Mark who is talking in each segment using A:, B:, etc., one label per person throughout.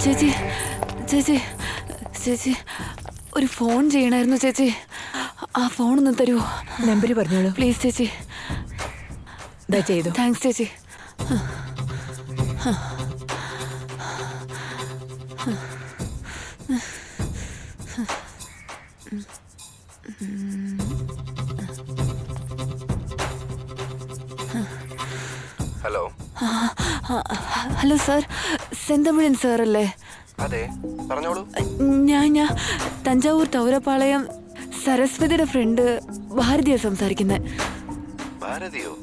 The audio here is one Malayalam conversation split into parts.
A: ചേച്ചി ചേച്ചി ചേച്ചി ഒരു ഫോൺ ചെയ്യണമായിരുന്നു ചേച്ചി. ആ ഫോണൊന്ന് തരുമോ?
B: നമ്പർ പറഞ്ഞോളൂ
A: പ്ലീസ് ചേച്ചി.
B: ചെയ്തു.
A: താങ്ക്സ് ചേച്ചി.
C: ഹലോ
A: ഹലോ സാർ, സെന്തമിഴൻ സാർ അല്ലേ?
C: അതെ, പറഞ്ഞോളൂ.
A: ഞാൻ തഞ്ചാവൂർ തൗരപ്പാളയം സരസ്വതിയുടെ ഫ്രണ്ട് ഭാരതിയാണ് സംസാരിക്കുന്നത്.
C: ഭാരതിയോ?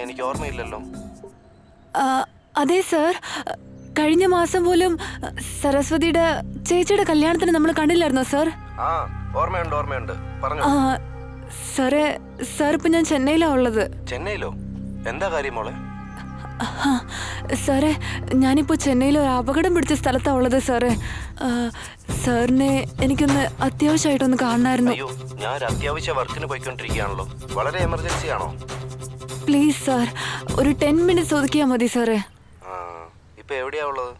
C: എനിക്ക് ഓർമ്മയില്ലല്ലോ.
A: അതെ സാർ, കഴിഞ്ഞ മാസം പോലും സരസ്വതിയുടെ ചേച്ചിയുടെ കല്യാണത്തിന് നമ്മൾ കണ്ടില്ലായിരുന്നോ സാർ?
C: ആ, ഓർമ്മയുണ്ട് ഓർമ്മയുണ്ട്, പറഞ്ഞോ.
A: സാറേ, സാർ ഇപ്പൊ ഞാൻ ചെന്നൈയിലാണ് ഉള്ളത്.
C: ചെന്നൈയിലോ? എന്താ കാര്യം മോളെ?
A: സാറേ, ഞാനിപ്പോൾ ചെന്നൈയിൽ ഒരു അപകടം പിടിച്ച സ്ഥലത്താണ് ഉള്ളത് സാറേ. സാറിനെ എനിക്കൊന്ന് അത്യാവശ്യമായിട്ടൊന്ന് കാണണമായിരുന്നു.
C: അയ്യോ, ഞാൻ ഒരു അത്യാവശ്യ വർക്കിന് പോയിക്കൊണ്ടിരിക്കുകയാണല്ലോ. വളരെ എമർജൻസി ആണോ?
A: പ്ലീസ് സാർ, ഒരു 10 മിനിറ്റ്സ് ഒതുക്കിയാൽ മതി സാറേ.
C: ഇപ്പൊ എവിടെയാ ഉള്ളത്?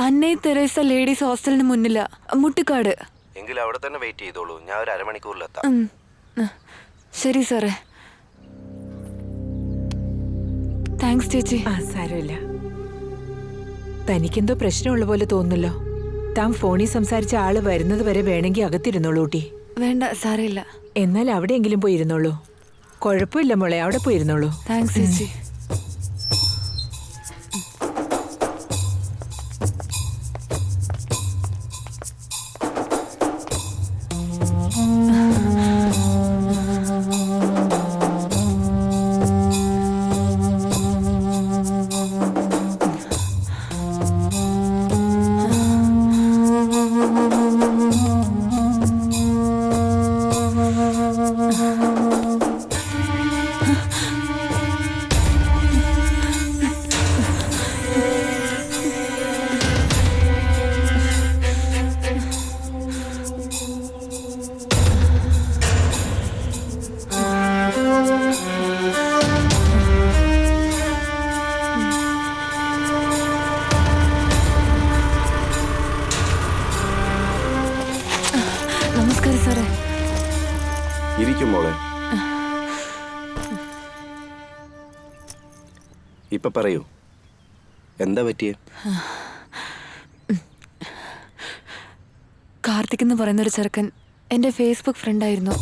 A: അന്നൈ തെരേസ ലേഡീസ് ഹോസ്റ്റലിന് മുന്നില, മുട്ടിക്കാട്.
C: എങ്കിൽ അവിടെ തന്നെ വെയിറ്റ് ചെയ്തോളൂ, ഞാൻ ഒരു അരമണിക്കൂറിലെത്താം.
A: ശരി സാറേ. താങ്ക്സ് ചേച്ചി.
B: സാരമില്ല. തനിക്കെന്തോ പ്രശ്നമുള്ള പോലെ തോന്നുന്നല്ലോ. താൻ ഫോണിൽ സംസാരിച്ച ആള് വരുന്നത് വരെ വേണമെങ്കിൽ അകത്തിരുന്നോളൂ ഊട്ടി.
A: വേണ്ട, സാരമില്ല.
B: എന്നാൽ അവിടെയെങ്കിലും പോയിരുന്നോളൂ. കുഴപ്പമില്ല മോളെ, അവിടെ പോയിരുന്നോളൂ.
A: താങ്ക്സ് ചേച്ചി. നമസ്കാരം സാറേ.
C: ഇരിക്കും മോളെ. ഇപ്പൊ പറയൂ, എന്താ പറ്റിയേ?
A: കാർത്തിക് എന്ന് പറയുന്നൊരു ചെറുക്കൻ എൻ്റെ ഫേസ്ബുക്ക് ഫ്രണ്ടായിരുന്നു.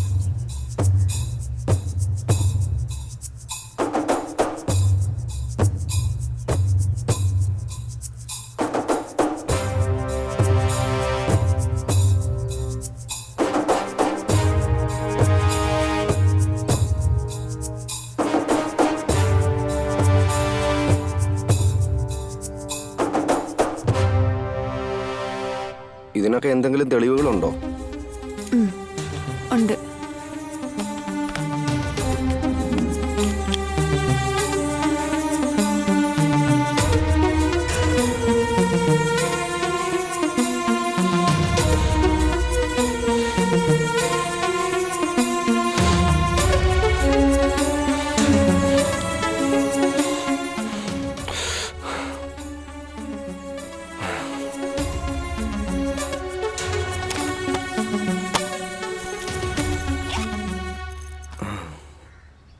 C: ഇതിനൊക്കെ എന്തെങ്കിലും തെളിവുകളുണ്ടോ?
A: ഉണ്ട്.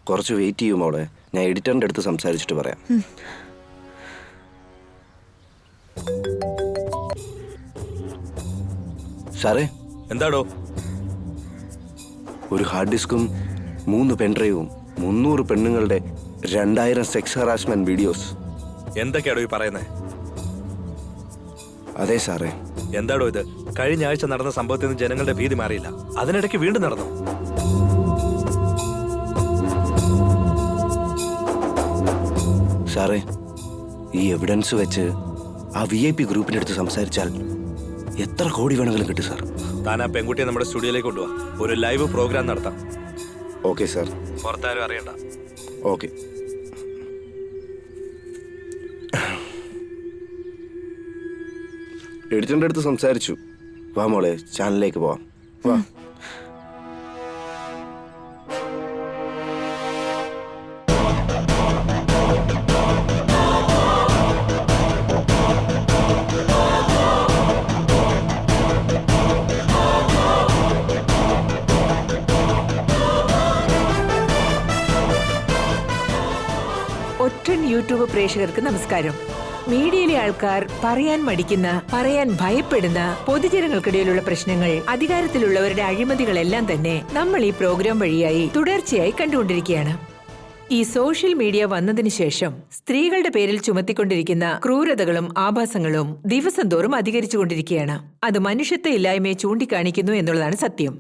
C: കുറച്ച് വെയിറ്റ് ചെയ്യും മോളെ. ഞാൻ എഡിറ്ററിൻ്റെ അടുത്ത് സംസാരിച്ചിട്ട് പറയാം. സാറേ,
D: എന്താടോ?
C: ഒരു ഹാർഡ് ഡിസ്കും 3 പെൻഡ്രൈവും 300 പെണ്ണുങ്ങളുടെ 2000 സെക്സ് ഹറാസ്മെന്റ് വീഡിയോസ്.
D: എന്തൊക്കെയാടോ ഈ പറയുന്നേ?
C: അതെ സാറേ.
D: എന്താടോ ഇത്? കഴിഞ്ഞ ആഴ്ച നടന്ന സംഭവത്തിൽ നിന്ന് ജനങ്ങളുടെ ഭീതി മാറിയില്ല, അതിനിടയ്ക്ക് വീണ്ടും നടന്നു.
C: സാറേ, ഈ എവിഡൻസ് വെച്ച് ആ VIP ഗ്രൂപ്പിൻ്റെ അടുത്ത് സംസാരിച്ചാൽ എത്ര കോടി വേണമെങ്കിലും കിട്ടും സാർ.
D: താൻ ആ പെൺകുട്ടിയെ നമ്മുടെ സ്റ്റുഡിയോയിലേക്ക് കൊണ്ടുപോവാ, ഒരു ലൈവ് പ്രോഗ്രാം നടത്താം.
C: Okay sir.
D: പുറത്താരും അറിയണ്ട.
C: ഓക്കെ. എഡിറ്ററിൻ്റെ അടുത്ത് സംസാരിച്ചു. വാ മോളെ, ചാനലിലേക്ക് പോവാം. വാ.
B: ഒറ്റൻ യൂട്യൂബ് പ്രേക്ഷകർക്ക് നമസ്കാരം. മീഡിയയിലെ ആൾക്കാർ പറയാൻ മടിക്കുന്ന, പറയാൻ ഭയപ്പെടുന്ന പൊതുജനങ്ങൾക്കിടയിലുള്ള പ്രശ്നങ്ങൾ, അധികാരത്തിലുള്ളവരുടെ അഴിമതികളെല്ലാം തന്നെ നമ്മൾ ഈ പ്രോഗ്രാം വഴിയായി തുടർച്ചയായി കണ്ടുകൊണ്ടിരിക്കുകയാണ്. ഈ സോഷ്യൽ മീഡിയ വന്നതിന് ശേഷം സ്ത്രീകളുടെ പേരിൽ ചുമത്തിക്കൊണ്ടിരിക്കുന്ന ക്രൂരതകളും ആഭാസങ്ങളും ദിവസം തോറും അധികരിച്ചുകൊണ്ടിരിക്കുകയാണ്. അത് മനുഷ്യത്വ ഇല്ലായ്മയെ ചൂണ്ടിക്കാണിക്കുന്നു എന്നുള്ളതാണ് സത്യം.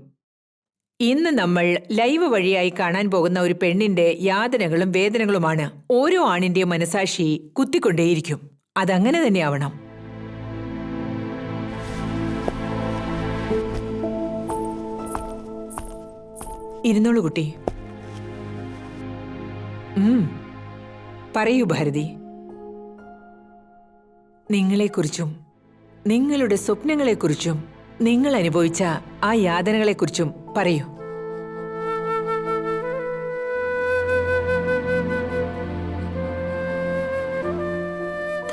B: ഇന്ന് നമ്മൾ ലൈവ് വഴിയായി കാണാൻ പോകുന്ന ഒരു പെണ്ണിന്റെ യാതനകളും വേദനകളുമാണ് ഓരോ ആണിന്റെയും മനസാക്ഷി കുത്തിക്കൊണ്ടേയിരിക്കും. അതങ്ങനെ തന്നെ ആവണം. ഇരുന്നോളൂ കുട്ടി. പറയൂ ഭാരതി. നിങ്ങളെക്കുറിച്ചും നിങ്ങളുടെ സ്വപ്നങ്ങളെക്കുറിച്ചും നിങ്ങൾ അനുഭവിച്ച ആ യാതനകളെക്കുറിച്ചും പറയൂ.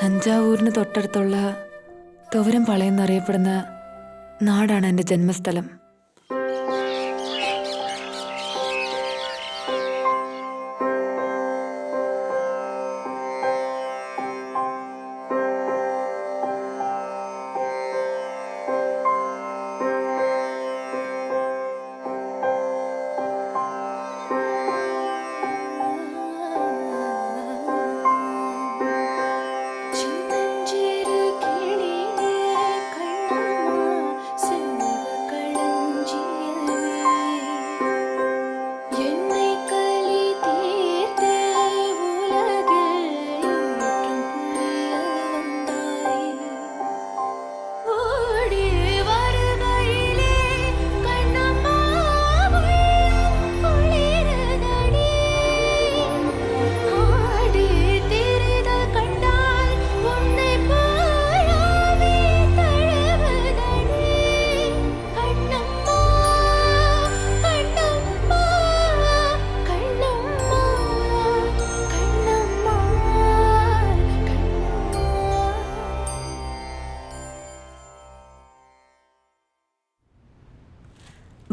A: തഞ്ചാവൂരിന് തൊട്ടടുത്തുള്ള തുവരം പാളയം എന്നറിയപ്പെടുന്ന നാടാണ് എൻ്റെ ജന്മസ്ഥലം.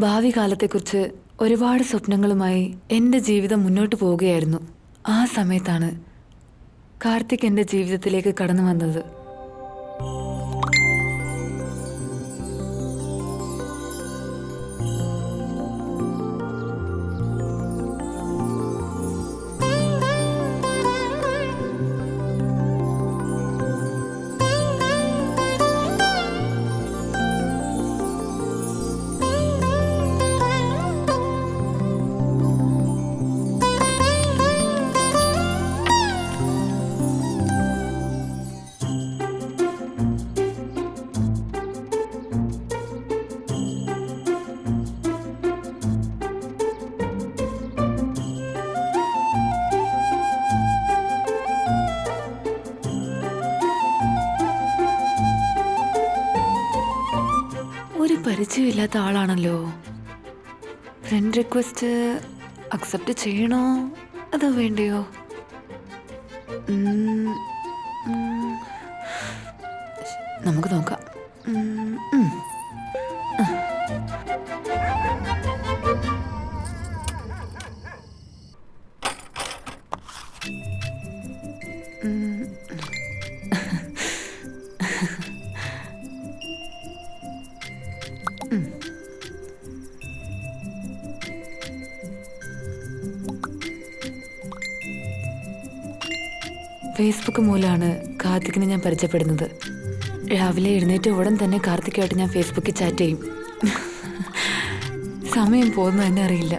A: ഭാവി കാലത്തെക്കുറിച്ച് ഒരുപാട് സ്വപ്നങ്ങളുമായി എൻ്റെ ജീവിതം മുന്നോട്ട് പോവുകയായിരുന്നു. ആ സമയത്താണ് കാർത്തിക് എൻ്റെ ജീവിതത്തിലേക്ക് കടന്നു വന്നത്. പരിചയമില്ലാത്ത ആളാണല്ലോ. ഫ്രണ്ട് റിക്വസ്റ്റ് അക്സെപ്റ്റ് ചെയ്യണോ അതോ വേണ്ടയോ? നമുക്ക് നോക്കാം. ഫേസ്ബുക്ക് മൂലമാണ് കാർത്തിക്കിനെ ഞാൻ പരിചയപ്പെടുന്നത്. രാവിലെ എഴുന്നേറ്റ് ഉടൻ തന്നെ കാർത്തിക്കുമായിട്ട് ഞാൻ ഫേസ്ബുക്കിൽ ചാറ്റ് ചെയ്യും. സമയം പോകുന്നു തന്നെ അറിയില്ല.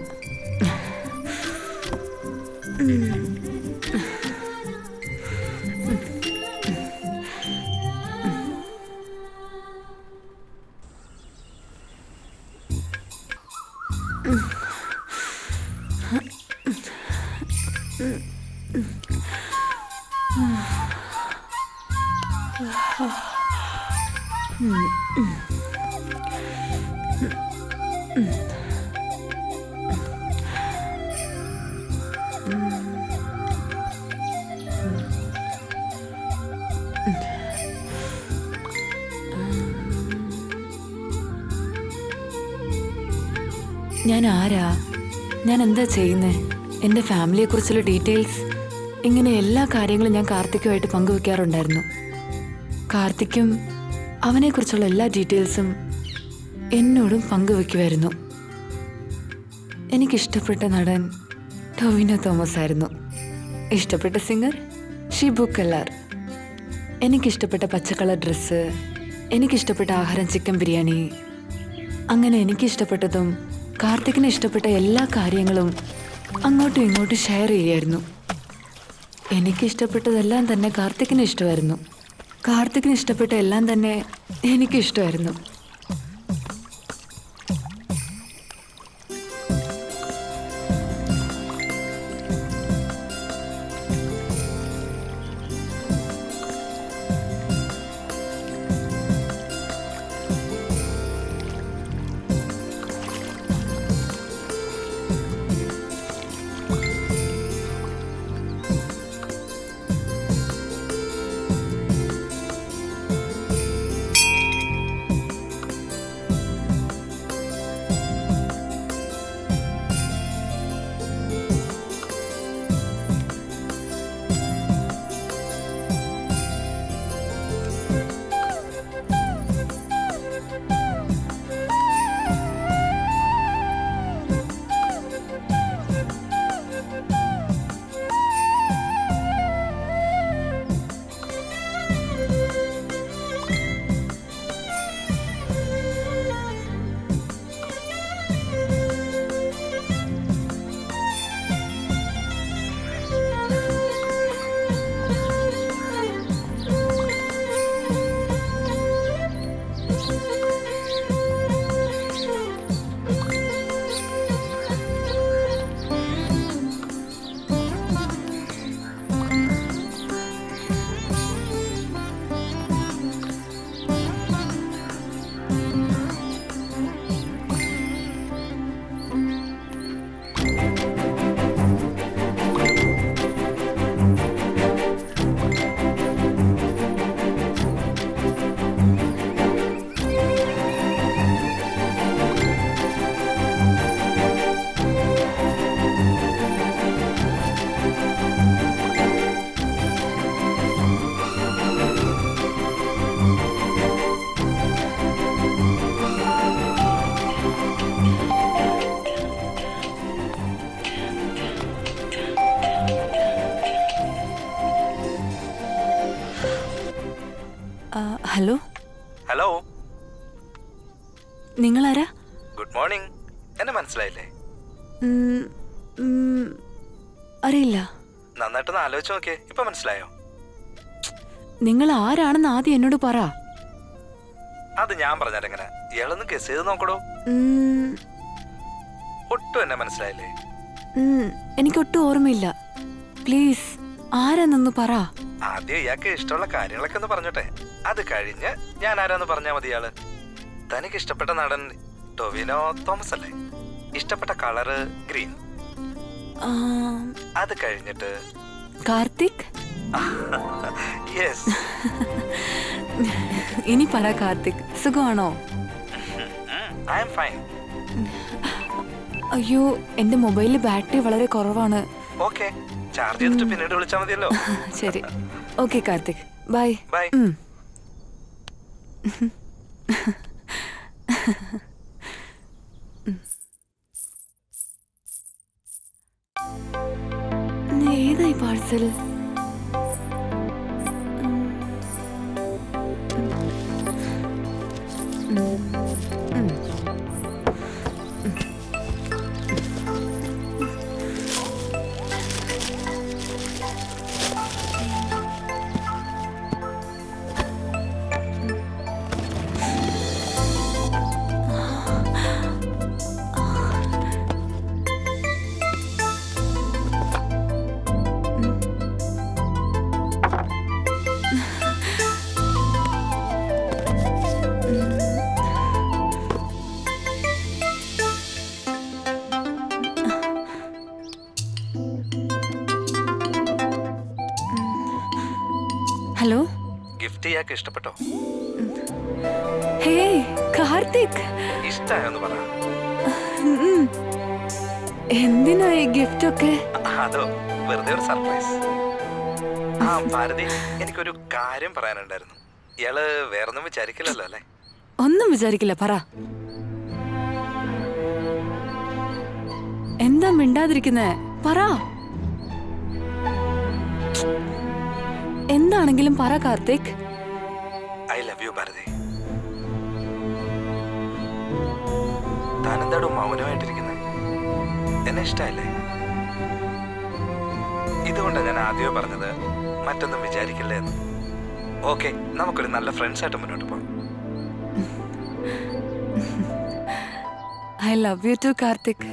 A: ഞാൻ ആരാ, ഞാൻ എന്താ ചെയ്യുന്നേ, എൻ്റെ ഫാമിലിയെക്കുറിച്ചുള്ള ഡീറ്റെയിൽസ്, ഇങ്ങനെ എല്ലാ കാര്യങ്ങളും ഞാൻ കാർത്തിക്കുമായിട്ട് പങ്കുവെക്കാറുണ്ടായിരുന്നു. കാർത്തിക്കും അവനെക്കുറിച്ചുള്ള എല്ലാ ഡീറ്റെയിൽസും എന്നോടും പങ്കുവെക്കുമായിരുന്നു. എനിക്കിഷ്ടപ്പെട്ട നടൻ ടൊവിനോ തോമസ് ആയിരുന്നു. ഇഷ്ടപ്പെട്ട സിംഗർ ഷിബു കല്ലാർ. എനിക്കിഷ്ടപ്പെട്ട പച്ചക്കളർ ഡ്രസ്സ്, എനിക്കിഷ്ടപ്പെട്ട ആഹാരം ചിക്കൻ ബിരിയാണി. അങ്ങനെ എനിക്കിഷ്ടപ്പെട്ടതും കാർത്തിക്കിന് ഇഷ്ടപ്പെട്ട എല്ലാ കാര്യങ്ങളും അങ്ങോട്ടും ഇങ്ങോട്ടും ഷെയർ ചെയ്യായിരുന്നു. എനിക്കിഷ്ടപ്പെട്ടതെല്ലാം തന്നെ കാർത്തിക്കിന് ഇഷ്ടമായിരുന്നു. കാർത്തിക്കിന് ഇഷ്ടപ്പെട്ട എല്ലാം തന്നെ എനിക്കിഷ്ടമായിരുന്നു. ഹലോ.
D: ഹലോ,
A: നിങ്ങളാരാ?
D: Good morning. എന്നെ മനസ്സിലായില്ലേ?
A: ഉം, ഉം, അറിയില്ല.
D: നന്നായിട്ടൊന്ന് ആലോചിച്ച് നോക്കിയേ, ഇപ്പൊ മനസ്സിലായോ?
A: നിങ്ങൾ ആരാണെന്ന് ആദ്യം എന്നോട് പറ.
D: അത് ഞാൻ പറഞ്ഞാലെങ്ങനെ? ഇയാളൊന്ന് ഗസ് ചെയ്ത് നോക്കടോ.
A: ഉം,
D: ഒട്ടും എന്നെ മനസ്സിലായില്ലേ?
A: എനിക്കൊട്ടും ഓർമ്മയില്ല. പ്ലീസ് ആരാന്നൊന്ന് പറ.
D: ആദ്യം ഇയാൾക്ക് ഇഷ്ടമുള്ള കാര്യങ്ങളൊക്കെ ഒന്ന് പറഞ്ഞോട്ടെ, അത് കഴിഞ്ഞ് ഞാൻ ആരാന്ന് പറഞ്ഞാ മതി. ഇയാള് തനിക്ക് ഇഷ്ടപ്പെട്ട നടൻ ടൊവിനോ തോമസ് അല്ലേ? ഇഷ്ടപ്പെട്ട കളറ് ഗ്രീൻ. അത് കഴിഞ്ഞിട്ട്
A: കാർത്തിക്.
D: യെസ്.
A: ഇനി പറ കാർത്തിക്, സുഖമാണോ?
D: I am fine.
A: അയ്യോ, എന്റെ മൊബൈലിൽ ബാറ്ററി വളരെ കുറവാണ്.
D: ഓക്കെ, ചാർജ് ചെയ്തിട്ട് പിന്നീട് വിളിച്ചാൽ മതിയല്ലോ.
A: ശരി, ഓക്കെ കാർത്തിക്, ബൈ.
D: ബൈ.
A: ഏതായി പാഴ്സൽ? ഹലോ.
D: ഗിഫ്റ്റ് ഇയാൾക്ക് ഇഷ്ടപ്പെട്ടോ?
A: ഹേ കാർത്തിക്,
D: ഇഷ്ടായെന്ന് പറ.
A: എന്തിനാ ഈ ഗിഫ്റ്റ് ഒക്കെ?
D: അതോ വെറുതെ ഒരു സർപ്രൈസ്. ആ ഭാരതി, എനിക്കൊരു കാര്യം പറയാനുണ്ടായിരുന്നു. ഇയാള് വേറൊന്നും വിചാരിക്കില്ലല്ലോ അല്ലേ?
A: ഒന്നും വിചാരിക്കില്ല, പറ. എന്താ മിണ്ടാതിരിക്കുന്നേ? പറ. എന്താണെങ്കിലും പറ Karthik.
D: I love you Bharathi. താനെന്താടോ മൗനമായിട്ടിരിക്കുന്നത്? എന്നെ ഇഷ്ടമല്ലേ? ഇതുകൊണ്ടാണ് ഞാൻ ആദ്യമേ പറഞ്ഞത് മറ്റൊന്നും വിചാരിക്കില്ലേ എന്ന്. ഓക്കെ, നമുക്കൊരു നല്ല ഫ്രണ്ട്സ് ആയിട്ട് മുന്നോട്ട് പോകാം.
A: I love you too Karthik.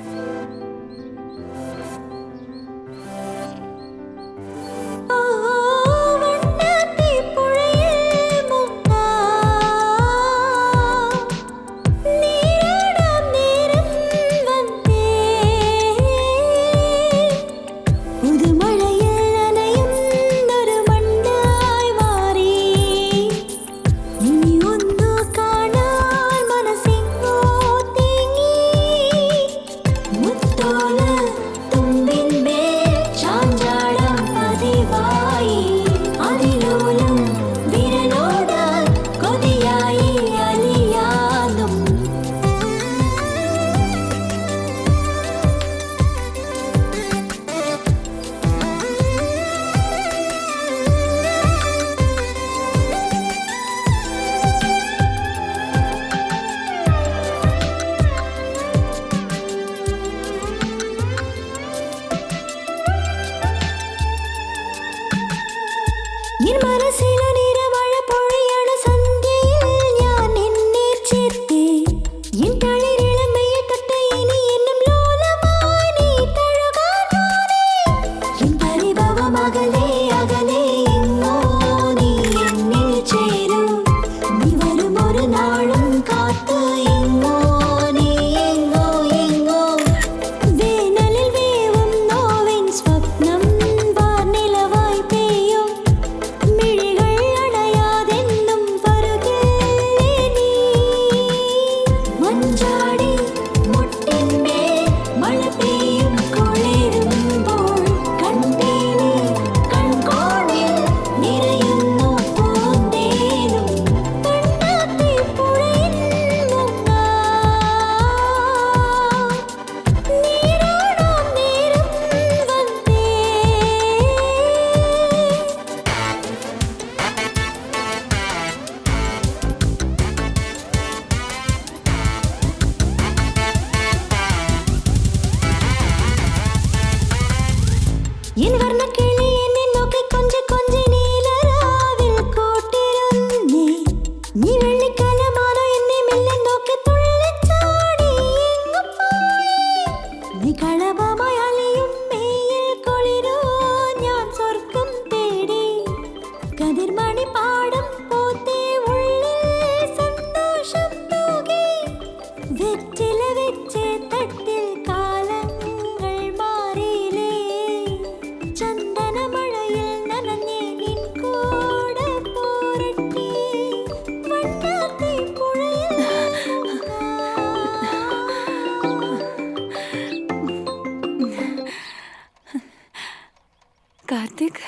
A: Karthik,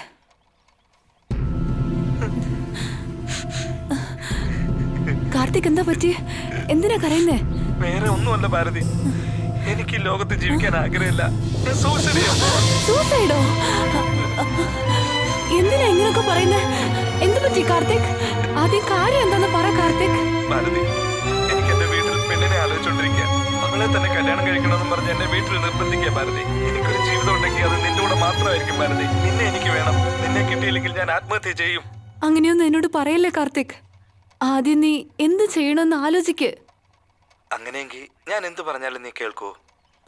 A: Karthik എന്താ പറ്റി? എന്തിനാ കരയുന്നേ?
D: വേറെ ഒന്നുമല്ല ഭാരതി, എനിക്ക് ഈ ലോകത്ത് ജീവിക്കാൻ ആഗ്രഹമില്ല.
A: സൂസൈഡോ? എന്തിനാ ഇങ്ങനൊക്കെ പറയുന്നേ? എന്ത് പറ്റി കാർത്തിക്? ആദ്യം കാര്യം എന്താന്ന് പറ കാർത്തിക്.
D: ഭാരതി, എനിക്ക് എന്റെ വീട്ടിൽ പെണ്ണിനെ ആലോചിച്ചോണ്ടിരിക്കുക. അവളെ തന്നെ കല്യാണം കഴിക്കണമെന്ന് പറഞ്ഞ് എന്നെ വീട്ടിൽ നിർബന്ധിക്കുക ഭാരതി. എനിക്കൊരു ജീവിതം ഉണ്ടെങ്കിൽ അത് നിന്റെ കൂടെ മാത്രമായിരിക്കും ഭാരതി. നിന്നെ എനിക്ക് വേണം. നിന്നെ കിട്ടിയില്ലെങ്കിൽ ഞാൻ ആത്മഹത്യ ചെയ്യും.
A: അങ്ങനെയൊന്നും എന്നോട് പറയല്ലേ കാർത്തിക്. ആദ്യം നീ എന്ത് ചെയ്യണമെന്ന് ആലോചിക്ക്.
D: അങ്ങനെയെങ്കിൽ ഞാൻ എന്ത് പറഞ്ഞാലും നീ കേൾക്കൂ?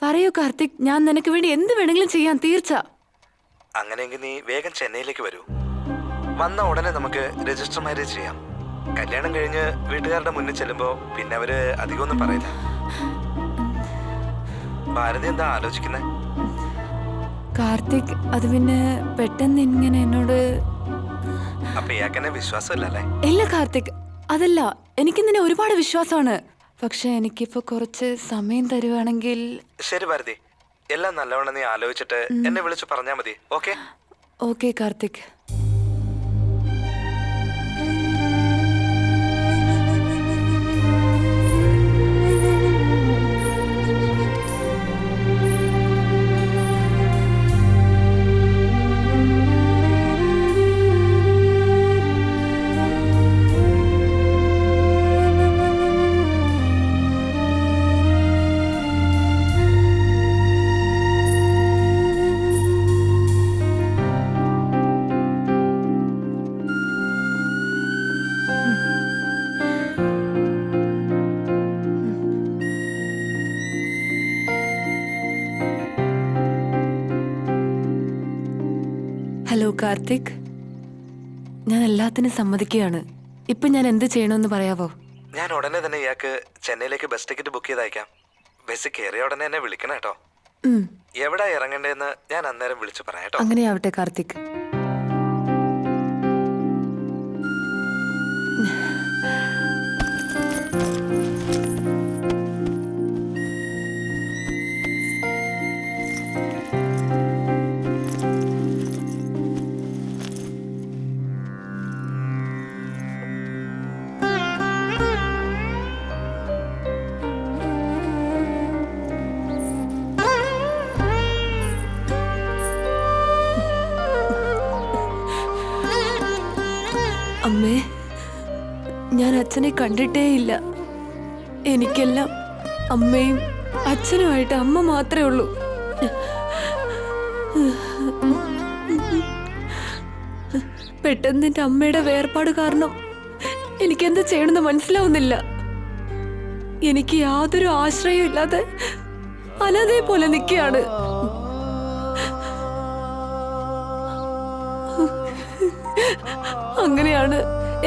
A: പറയൂ കാർത്തിക്, ഞാൻ നിനക്ക് വേണ്ടി എന്ത് വേണമെങ്കിലും ചെയ്യാൻ തീർച്ച.
D: അങ്ങനെയെങ്കിൽ നീ വേഗം ചെന്നൈയിലേക്ക് വരൂ. വന്ന ഉടനെ നമുക്ക് രജിസ്റ്റർ മാരേജ് ചെയ്യാം. കല്യാണം കഴിഞ്ഞ് വീട്ടുകാരുടെ മുന്നിൽ ചെല്ലുമ്പോ പിന്നെ അവര് അധികമൊന്നും പറയില്ല. ഭാരതി എന്താ ആലോചിക്കുന്നേ?
A: കാർത്തിക്, അത് പിന്നെ പെട്ടെന്ന് ഇങ്ങനെ എന്നോട്
D: അപ്പൊ ഇയാക്കെന്നെ വിശ്വാസമില്ലല്ലേ?
A: ഇല്ല കാർത്തിക്, അതല്ല, എനിക്ക് നിന്നെ ഒരുപാട് വിശ്വാസമാണ്. പക്ഷെ എനിക്കിപ്പോ കുറച്ച് സമയം തരുവാണെങ്കിൽ.
D: ശരി ഭാരതി, എല്ലാം നല്ലവണ്ണം നീ ആലോചിച്ചിട്ട് എന്നെ വിളിച്ച് പറഞ്ഞാ മതി. Okay?
A: Okay Karthik. Hello Karthik, ഞാൻ എല്ലാത്തിനും സമ്മതിക്കുകയാണ്. ഇപ്പൊ ഞാൻ എന്ത് ചെയ്യണമെന്ന് പറയാവോ?
D: ഞാൻ ഉടനെ തന്നെ ഇയാൾക്ക് ചെന്നൈയിലേക്ക് ബസ് ടിക്കറ്റ് ബുക്ക് ചെയ്തയക്കാം. ബസ് കയറിയ ഉടനെ എന്നെ വിളിക്കണം കേട്ടോ. എവിടെ ഇറങ്ങണ്ടേന്ന് ഞാൻ അന്നേരം വിളിച്ചു പറയാം കേട്ടോ.
A: അങ്ങനെയാവട്ടെ കാർത്തിക്. അമ്മേ, ഞാൻ അച്ഛനെ കണ്ടിട്ടേയില്ല. എനിക്കെല്ലാം അമ്മയും അച്ഛനുമായിട്ട് അമ്മ മാത്രമേ ഉള്ളൂ. പെട്ടെന്ന് എൻ്റെ അമ്മയുടെ വേർപാട് കാരണം എനിക്കെന്ത് ചെയ്യണമെന്ന് മനസ്സിലാവുന്നില്ല. എനിക്ക് യാതൊരു ആശ്രയവും ഇല്ലാതെ അനാഥയെ പോലെ നിൽക്കുകയാണ്. അങ്ങനെയാണ്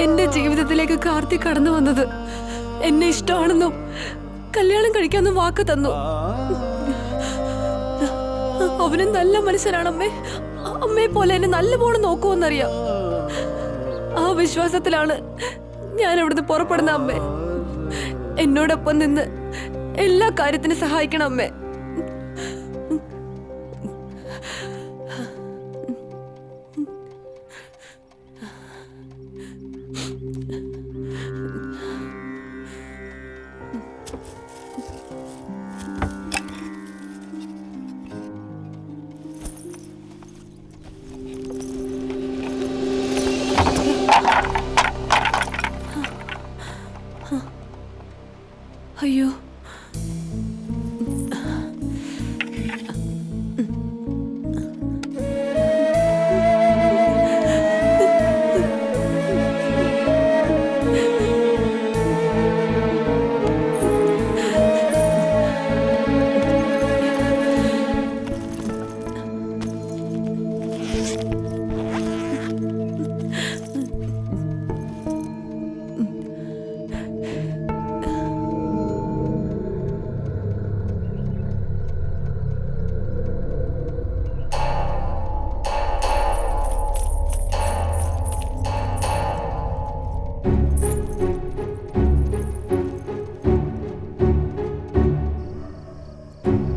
A: എന്റെ ജീവിതത്തിലേക്ക് കാർത്തിക് കടന്നു വന്നത്. എന്നെ ഇഷ്ടമാണെന്നും കല്യാണം കഴിക്കാമെന്നും വാക്ക് തന്നു. അവനും നല്ല മനുഷ്യനാണമ്മേ. അമ്മയെ പോലെ എന്നെ നല്ലപോലെ നോക്കുമെന്നറിയാം. ആ വിശ്വാസത്തിലാണ് ഞാൻ ഇവിടുന്ന് പുറപ്പെടുന്ന. അമ്മേ, എന്നോടൊപ്പം നിന്ന് എല്ലാ കാര്യത്തിനും സഹായിക്കണം അമ്മേ. അയ്യോ,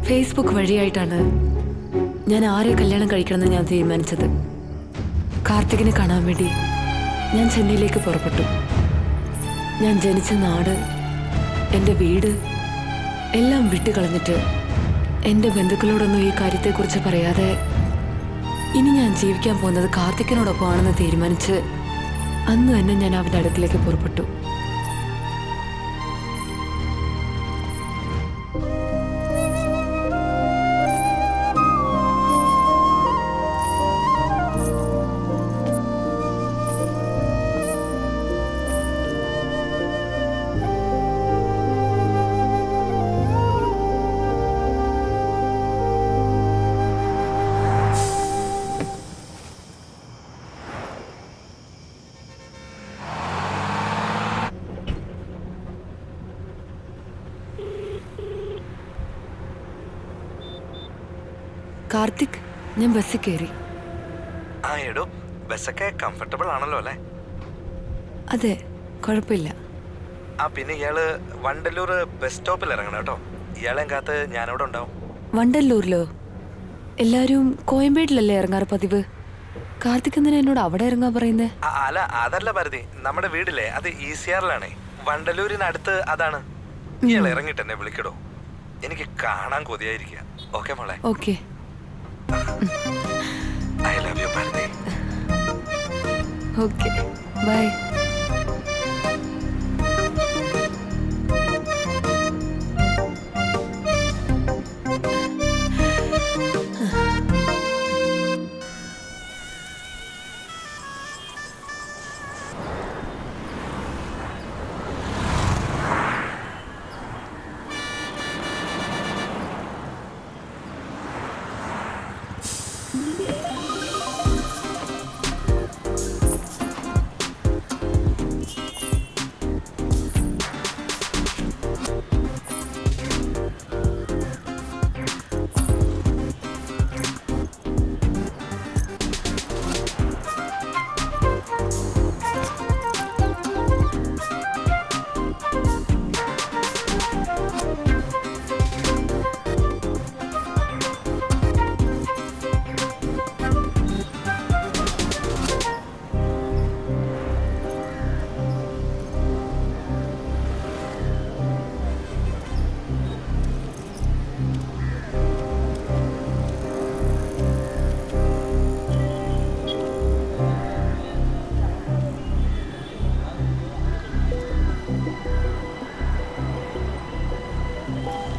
A: ഫേസ്ബുക്ക് വഴിയായിട്ടാണ് ഞാൻ ആരെ കല്യാണം കഴിക്കണമെന്ന് ഞാൻ തീരുമാനിച്ചത്. കാർത്തികിനെ കാണാൻ വേണ്ടി ഞാൻ ചെന്നൈയിലേക്ക് പുറപ്പെട്ടു. ഞാൻ ജനിച്ച നാട്, എൻ്റെ വീട് എല്ലാം വിട്ടുകളഞ്ഞിട്ട് എൻ്റെ ബന്ധുക്കളോടൊന്നും ഈ കാര്യത്തെക്കുറിച്ച് പറയാതെ ഇനി ഞാൻ ജീവിക്കാൻ പോകുന്നത് കാർത്തികിനോടൊപ്പമാണെന്ന് തീരുമാനിച്ച് അന്ന് തന്നെ ഞാൻ അവൻ്റെ അടുക്കിലേക്ക് പുറപ്പെട്ടു. കാർത്തിക്, ഞാൻ ബസ്സിൽ കയറി.
D: ആ എടോ, ബസ്സൊക്കെ കംഫർട്ടബിൾ ആണല്ലോ അല്ലേ?
A: അതെ, കുഴപ്പമില്ല.
D: പിന്നെ ഇയാള് വണ്ടല്ലൂർ ബസ് സ്റ്റോപ്പിൽ ഇറങ്ങണം കേട്ടോ. ഇയാളെയും കാത്ത് ഞാനവിടെ ഉണ്ടാവും.
A: വണ്ടല്ലൂരിലോ? എല്ലാരും കോയമ്പേട്ടിലല്ലേ ഇറങ്ങാറ് പതിവ്. കാർത്തിക് എന്തിനാ എന്നോട് അവിടെ ഇറങ്ങാൻ പറയുന്നേ?
D: അല്ല, അതല്ല ഭാരതി, നമ്മുടെ വീടില്ലേ അത് ECRലാണേ. വണ്ടല്ലൂരിനടുത്ത് അതാണ്. ഇയാൾ ഇറങ്ങിട്ട് എന്നെ വിളിക്കടോ, എനിക്ക് കാണാൻ കൊതിയായിരിക്കുക. ഓക്കെ മോളെ?
A: Okay.
D: I love you Bharathi.
A: Okay, bye.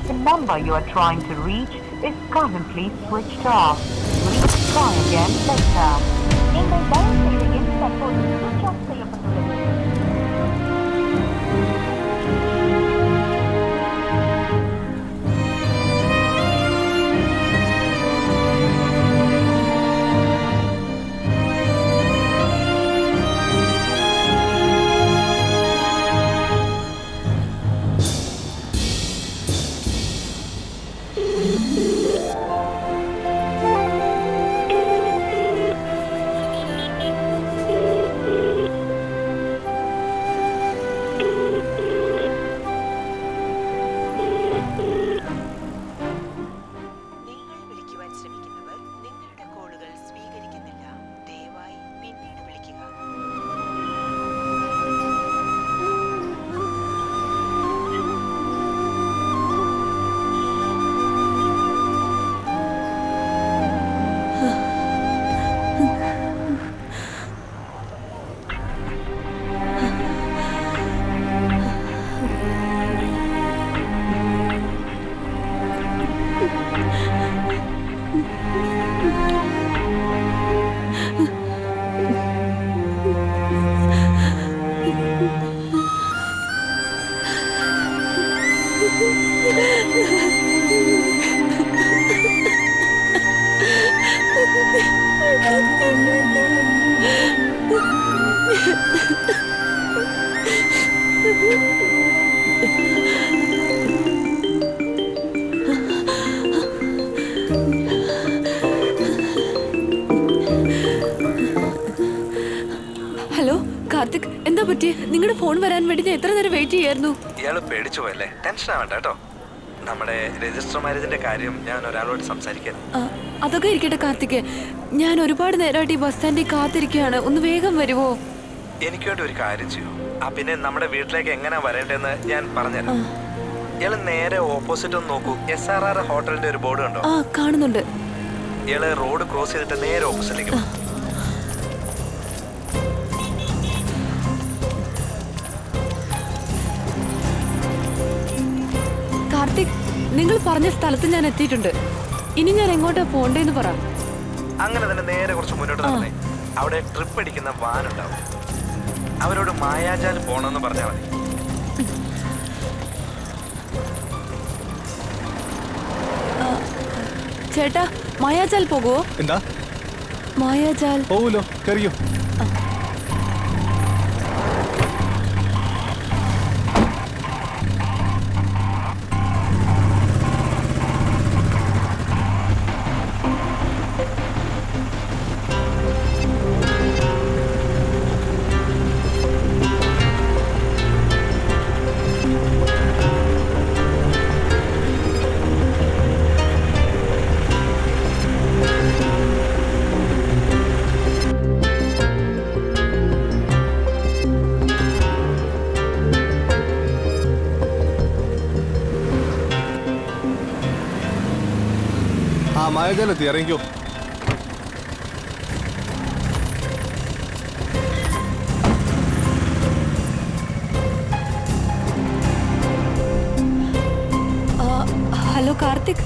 E: The number you are trying to reach is currently switched off. Please try again later. நீங்கள் டயல் செய்த எண் தற்போது switch off செய்யப்பட்டுள்ளது.
A: ഹലോ കാർത്തിക്, എന്താ പറ്റിയ? നിങ്ങളുടെ ഫോൺ വരാൻ വേണ്ടി ഞാൻ എത്ര നേരം വെയിറ്റ് ചെയ്യായിരുന്നു.
D: ഇയാള് പേടിച്ചു പോയല്ലേ? ടെൻഷൻ ആവണ്ട കേട്ടോ. നമ്മുടെ രജിസ്റ്റർ മാരേജിന്റെ കാര്യം ഞാൻ ഒരാളോട് സംസാരിക്കാൻ.
A: അതൊക്കെ ഇരിക്കട്ടെ കാർത്തിക്, ഞാൻ ഒരുപാട് നേരമായിട്ട് ഈ ബസ് സ്റ്റാൻഡിൽ കാത്തിരിക്കുകയാണ്. ഒന്ന് വേഗം വരുവോ?
D: എനിക്കായിട്ട് ഒരു കാര്യം ചെയ്യൂ. പിന്നെ നമ്മുടെ വീട്ടിലേക്ക് എങ്ങനെ വരേണ്ടതെന്ന് ഞാൻ പറഞ്ഞുതരാം. ഇയാള് നേരെ ഓപ്പോസിറ്റ് ഒന്ന് നോക്കൂ. SRR ഹോട്ടലിന്റെ ഒരു ബോർഡ് കണ്ടോ?
A: കാണുന്നുണ്ട്.
D: ഇയാള് റോഡ് ക്രോസ് ചെയ്തിട്ട് നേരെ ഓപ്പോസിറ്റിലേക്ക് പോകും.
A: കാർത്തിക്, നിങ്ങൾ പറഞ്ഞ സ്ഥലത്ത് ഞാൻ എത്തിയിട്ടുണ്ട്. ഇനി ഞാൻ എങ്ങോട്ടാ പോണ്ടേന്ന് പറ.
D: അങ്ങനെ തന്നെ നേരെ കുറച്ച് മുന്നോട്ട് നടന്നേ. അവിടെ ട്രിപ്പ് അടിക്കുന്ന വാനുണ്ടാവും. അവരോട് മായാജാൽ പോണെന്ന് പറഞ്ഞാൽ മതി.
A: ചേട്ടാ, മായാജാൽ പോകുവോ?
F: എന്താ?
A: മായാജാൽ
F: പോവൂലോ, കറിയോ? ആ മായാജാലെത്തി, ഇറങ്ങിക്കോ.
A: ഹലോ കാർത്തിക്,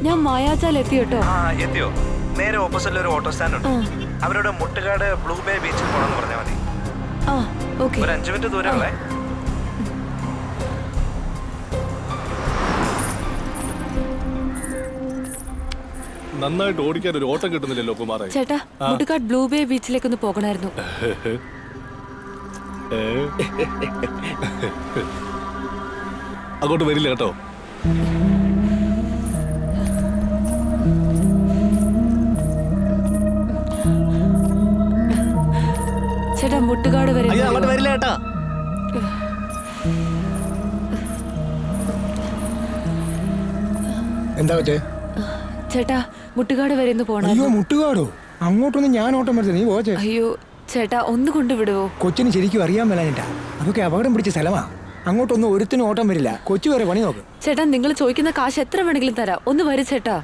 A: ഞാൻ മായാജാൽ എത്തി കേട്ടോ.
D: ആ എത്തിയോ? നേരെ ഓപ്പോസിറ്റിൽ ഒരു ഓട്ടോ സ്റ്റാൻഡ് ഉണ്ട്. അവരോട് മുട്ടുകാട് ബ്ലൂ ബേ ബീച്ചിൽ പോകണമെന്ന് പറഞ്ഞാൽ മതി.
A: ആ ഓക്കെ.
D: ഒരു 5 മിനിറ്റ് ദൂരമുള്ളേ.
F: നന്നായിട്ട് ഓടിക്കാൻ ഒരു ഓട്ടം കിട്ടുന്നില്ലല്ലോ കുമാറേ.
A: ചേട്ടാ, മുട്ടുകാട് ബ്ലൂ ബേ ബീച്ചിലേക്കൊന്ന് പോകണമായിരുന്നു.
F: അങ്ങോട്ട് വരില്ല കേട്ടോ.
A: ചേട്ടാ, മുട്ടുകാട് വരെ
C: അങ്ങോട്ട് വരില്ല കേട്ടോ.
G: എന്താ പറ്റേ?
A: ചേട്ടാ, മുട്ടുകാട് വരെ ഒന്ന് പോണം.
G: അയ്യോ മുട്ടുകാടോ? അങ്ങോട്ടൊന്നും ഞാൻ ഓട്ടം വരുന്നത്, നീ പോച്ചേ.
A: അയ്യോ ചേട്ടാ, ഒന്ന് കൊണ്ടുവിടുവോ?
G: കൊച്ചിന് ശരിക്കും അറിയാൻ മേലാഞ്ഞിട്ടാ. അതൊക്കെ അപകടം പിടിച്ച സ്ഥലമാ. അങ്ങോട്ടൊന്നും ഒരുത്തിനും ഓട്ടം വരില്ല. കൊച്ചു വരെ പണി നോക്ക്.
A: ചേട്ടാ, നിങ്ങൾ ചോദിക്കുന്ന കാശ് എത്ര വേണമെങ്കിലും തരാം. ഒന്ന് വരും ചേട്ടാ.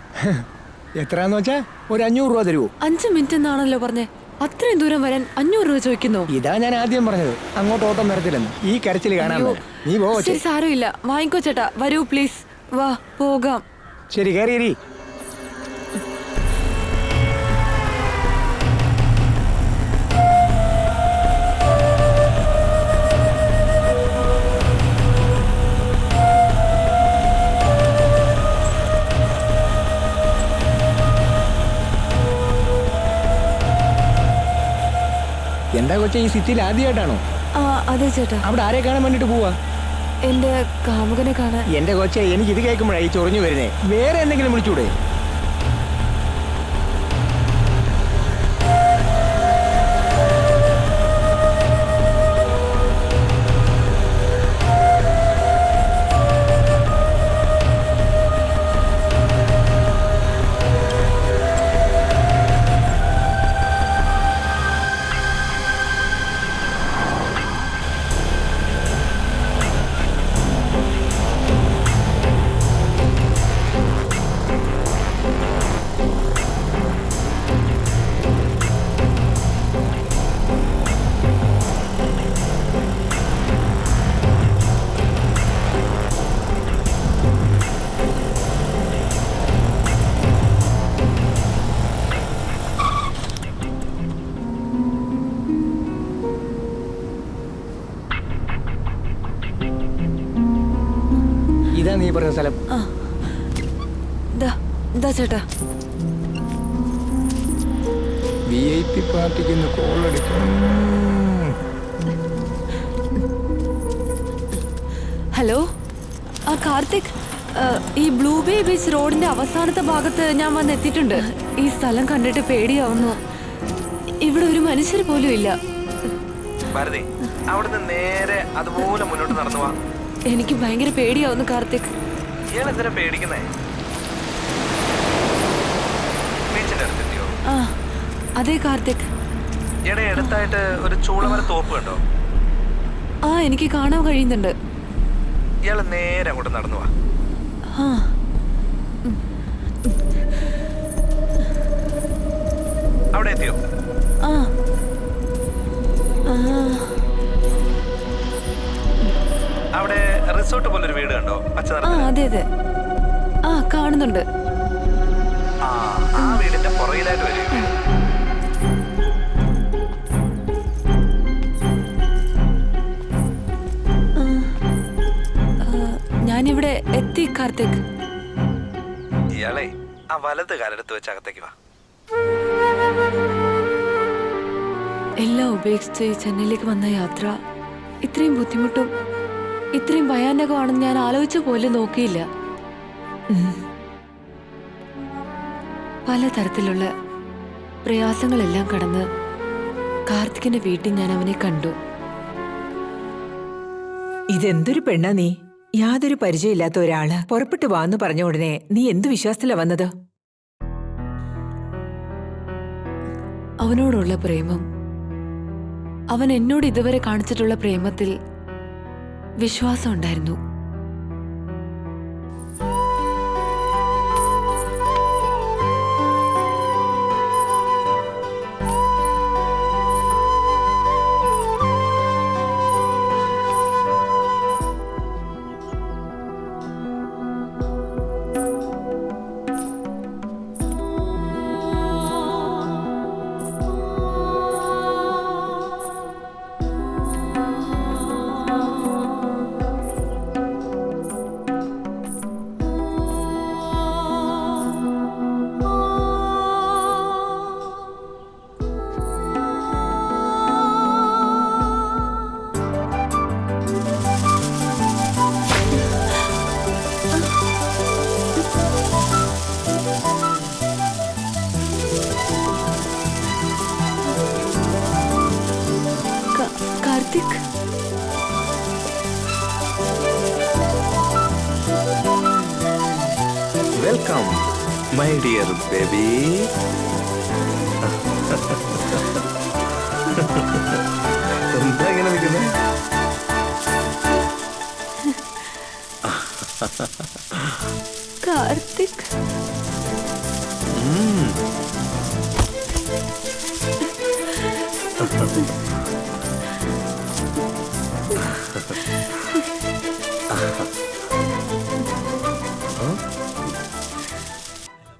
G: എത്രയാന്ന് വെച്ചാ ഒരു 500 രൂപ തരുവോ?
A: 5 മിനിറ്റ് എന്നാണല്ലോ പറഞ്ഞേ. അത്രയും ദൂരം വരാൻ 500 രൂപ ചോദിക്കുന്നു.
G: ഇതാ ഞാൻ ആദ്യം പറഞ്ഞത്, അങ്ങോട്ട് ഓട്ടം വരത്തില്ലെന്ന്. ഈ കരച്ചിൽ കാണാൻ
A: അയ്യോ,
G: മേല. നീ പോച്ചേ.
A: ശരി, സാരമില്ല. വാങ്ങിക്കോ ചേട്ടാ. വരൂ പ്ലീസ്. വാ പോകാം.
G: ശരി, കയറി. എന്താ കൊച്ചെ, ഈ സിറ്റിയിൽ ആദ്യമായിട്ടാണോ?
A: ആ അതെ ചേട്ടാ.
G: അവിടെ ആരെ കാണാൻ വേണ്ടിട്ട് പോവാ?
A: എന്റെ കാമുകനെ കാണാൻ.
G: എന്റെ കൊച്ചെ, എനിക്ക് ഇത് കേൾക്കുമ്പോഴായി ചൊറിഞ്ഞു വരുന്നേ. വേറെ എന്തെങ്കിലും വിളിച്ചൂടെ? ഇതാ നീ പറഞ്ഞ സ്ഥലം.
A: ദാ ചേട്ടാ.
G: VIP പാർട്ടിക്ക് ഇന്ന് കോൾ അടിക്കും.
A: ഹലോ, ആ കാർത്തിക്, ഈ ബ്ലൂ ബേ ബീച്ച് റോഡിന്റെ അവസാനത്തെ ഭാഗത്ത് ഞാൻ വന്നെത്തിയിട്ടുണ്ട്. ഈ സ്ഥലം കണ്ടിട്ട് പേടിയാവുന്നു. ഇവിടെ ഒരു മനുഷ്യർ പോലും ഇല്ല.
D: ഭാരതി, അവിടുന്ന് നേരെ അതുപോലെ മുന്നോട്ട് നടന്നു വാ.
A: എനിക്ക് ഭയങ്കര പേടിയാവുന്നു കാർത്തിക്.
D: ഇയാൾ എന്തിനാ പേടിക്കുന്നേ? ബീച്ചിന്റെ അടുത്തെത്തിയോ?
A: ആ അതെ കാർത്തിക്.
D: ഇവിടെ അടുത്തായിട്ട് ഒരു ചൂളമര തോപ്പ് കണ്ടോ?
A: ആ എനിക്ക് കാണാൻ കഴിയുന്നുണ്ട്.
D: ഇയാള് നേരെ അങ്ങോട്ട് നടന്നു വാ.
A: ആ
D: അവിടെ എത്തിയോ?
A: ആ
D: അവിടെ റിസോർട്ട് പോലൊരു വീട് കണ്ടോ? പച്ച നിറത്തിൽ.
A: അതെ അതെ. ആ കാണുന്നുണ്ട്.
D: ആ വീടിന്റെ പുറകിലായിട്ട് വരും.
A: ഞാനിവിടെ എത്തി കാർത്തിക്.
D: ഇയാളെ ആ വലത് കാലെടുത്ത് വെച്ച് അകത്തേക്ക് വാ.
A: എല്ലാം ഉപേക്ഷിച്ച് ഈ ചെന്നൈയിലേക്ക് വന്ന യാത്ര ഇത്രയും ബുദ്ധിമുട്ടും ഇത്രയും ഭയാനകമാണെന്ന് ഞാൻ ആലോചിച്ചു പോലും നോക്കിയില്ല. പലതരത്തിലുള്ള പ്രയാസങ്ങളെല്ലാം കടന്ന് കാർത്തികിന്റെ വീട്ടിൽ ഞാൻ അവനെ കണ്ടു.
B: ഇതെന്തൊരു പെണ്ണാ നീ? യാതൊരു പരിചയമില്ലാത്ത ഒരാള് പുറപ്പെട്ടു വാന്ന് പറഞ്ഞ ഉടനെ നീ എന്ത് വിശ്വാസത്തിലാ വന്നത്?
A: അവനോടുള്ള പ്രേമം, അവൻ എന്നോട് ഇതുവരെ കാണിച്ചിട്ടുള്ള പ്രേമത്തിൽ വിശ്വാസം ഉണ്ടായിരുന്നു.
D: My dear baby. എന്താ ഇങ്ങനെ നിൽക്കുന്നത്?
A: Karthik,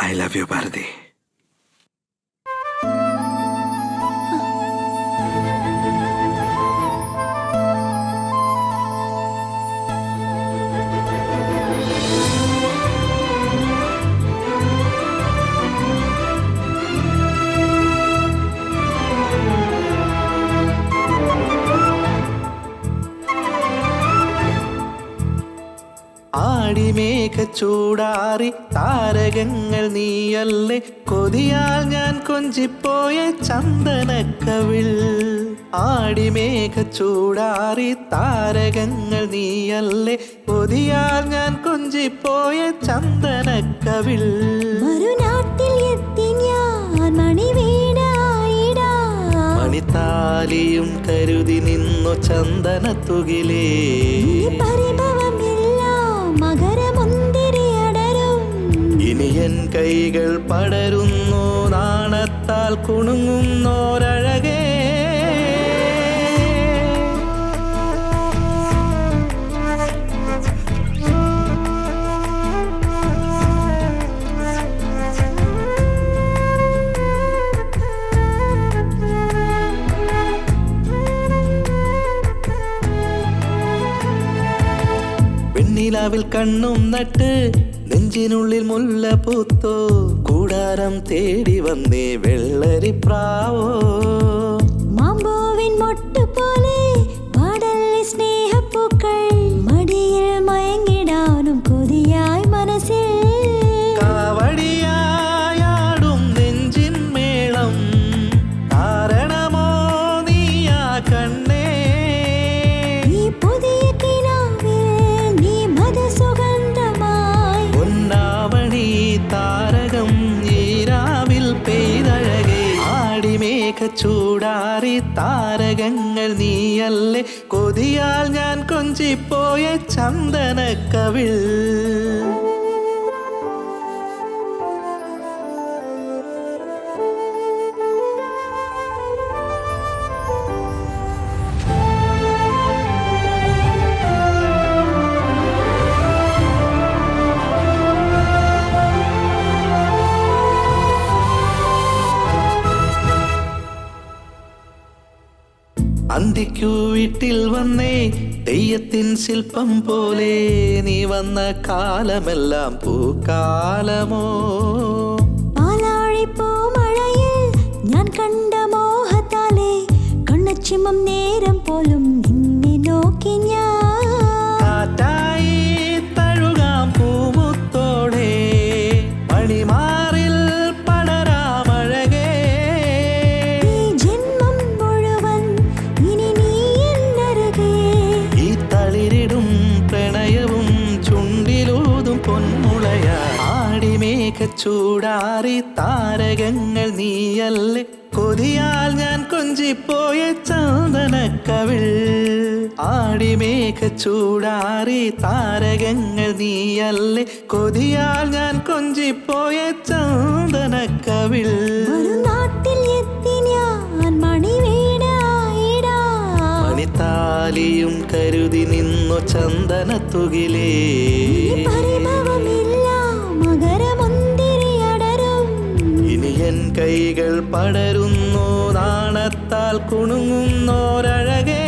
D: I love you, Bharati. ആടിമേഘ ചൂടാറി താരകങ്ങൾ നീയല്ലേ, കൊതിയാൽ ഞാൻ കൊഞ്ചിപ്പോയ ചന്ദനക്കവിൾ. ആടിമേഘ ചൂടാറി താരകങ്ങൾ നീയല്ലേ, കൊതിയാൽ ഞാൻ കൊഞ്ചിപ്പോയ ചന്ദനക്കവിൾ.
H: മറുനാട്ടിൽ എത്തി ഞാൻ മണിവീണായിടാ,
D: മണിത്താലിയും കരുതി നിന്നു ചന്ദനത്തുകിലേ. ഇനി എൻ കൈകൾ പടരുന്നു നാണത്താൽ കുണുങ്ങുന്നോരഴകേ. വെണ്ണിലാവിൽ കണ്ണും നട്ട് നെഞ്ചിനുള്ളിൽ മുല്ല പൂത്തോ, കൂടാരം തേടി വന്നേ വെള്ളരിപ്രാവോ.
H: മാമ്പോവിൻ മൊട്ട് പോലെ പാടല്ലേ സ്നേഹപ്പൂക്കൾ, മടിയിൽ മയങ്ങിടാനും കൊതിയായി മനസ്സിൽ.
D: കാവടിയായാടും നെഞ്ചിൻ മേളം കാരണമോ നീയാ കണ്ണേ.
H: ഈ പുതിയ കിനാവിൽ നീ മധുസുഗന്ധമായി,
D: പൊന്നാവണി താരകം ഈരാവിൽ പെയ്തഴകേ. ആടിമേഘ ചൂടാറി താരകങ്ങൾ നീയല്ലേ, കൊതിയാൽ ഞാൻ കൊഞ്ചിപ്പോയ ചന്ദനക്കവിൾ. അന്തിക്കു വീട്ടിൽ വന്നേ തെയ്യത്തിൻ ശില്പം പോലെ, നീ വന്ന കാലമെല്ലാം പൂക്കാലമോ.
H: പാലാഴിപ്പൂ മഴയിൽ ഞാൻ കണ്ട മോഹത്താലെ, കണ്ണച്ചിമ്മം നേരം പോലും നിന്നെ നോക്കി ഞാൻ.
D: കാറ്റായി തഴുകാം പൂമുത്തോടെ, മണിമാറിൽ പടരാമഴകേ.
H: ഈ ജന്മം മുഴുവൻ ഇനി നീ എന്നരുകേ,
D: ഈ തളിരിടും പ്രണയവും ചുണ്ടിലൂതും പൊന്മുളയ. ആടിമേഘ ചൂടാറി താരകങ്ങൾ നീയല്ലേ, കൊതിയാൽ ഞാൻ കൊഞ്ചിപ്പോയ ചന്ദനക്കവിൾ. ആടിമേഘ ചൂടാറി താരകങ്ങൾ നീയല്ലേ, കൊതിയാൽ ഞാൻ കൊഞ്ചിപ്പോയ ചന്ദനക്കവിൾ.
H: മറുനാട്ടിൽ എത്തി ഞാൻ മണിവീണായിടാ,
D: മണിത്താലിയും കരുതി നിന്നു ചന്ദനത്തുകിലേ.
H: പരിഭവമില്ല മകരമുന്തിരി അടരും,
D: ഇനി എൻ കൈകൾ പടരുന്നു നാണത്താൽ കുണുങ്ങുന്നോരഴകേ.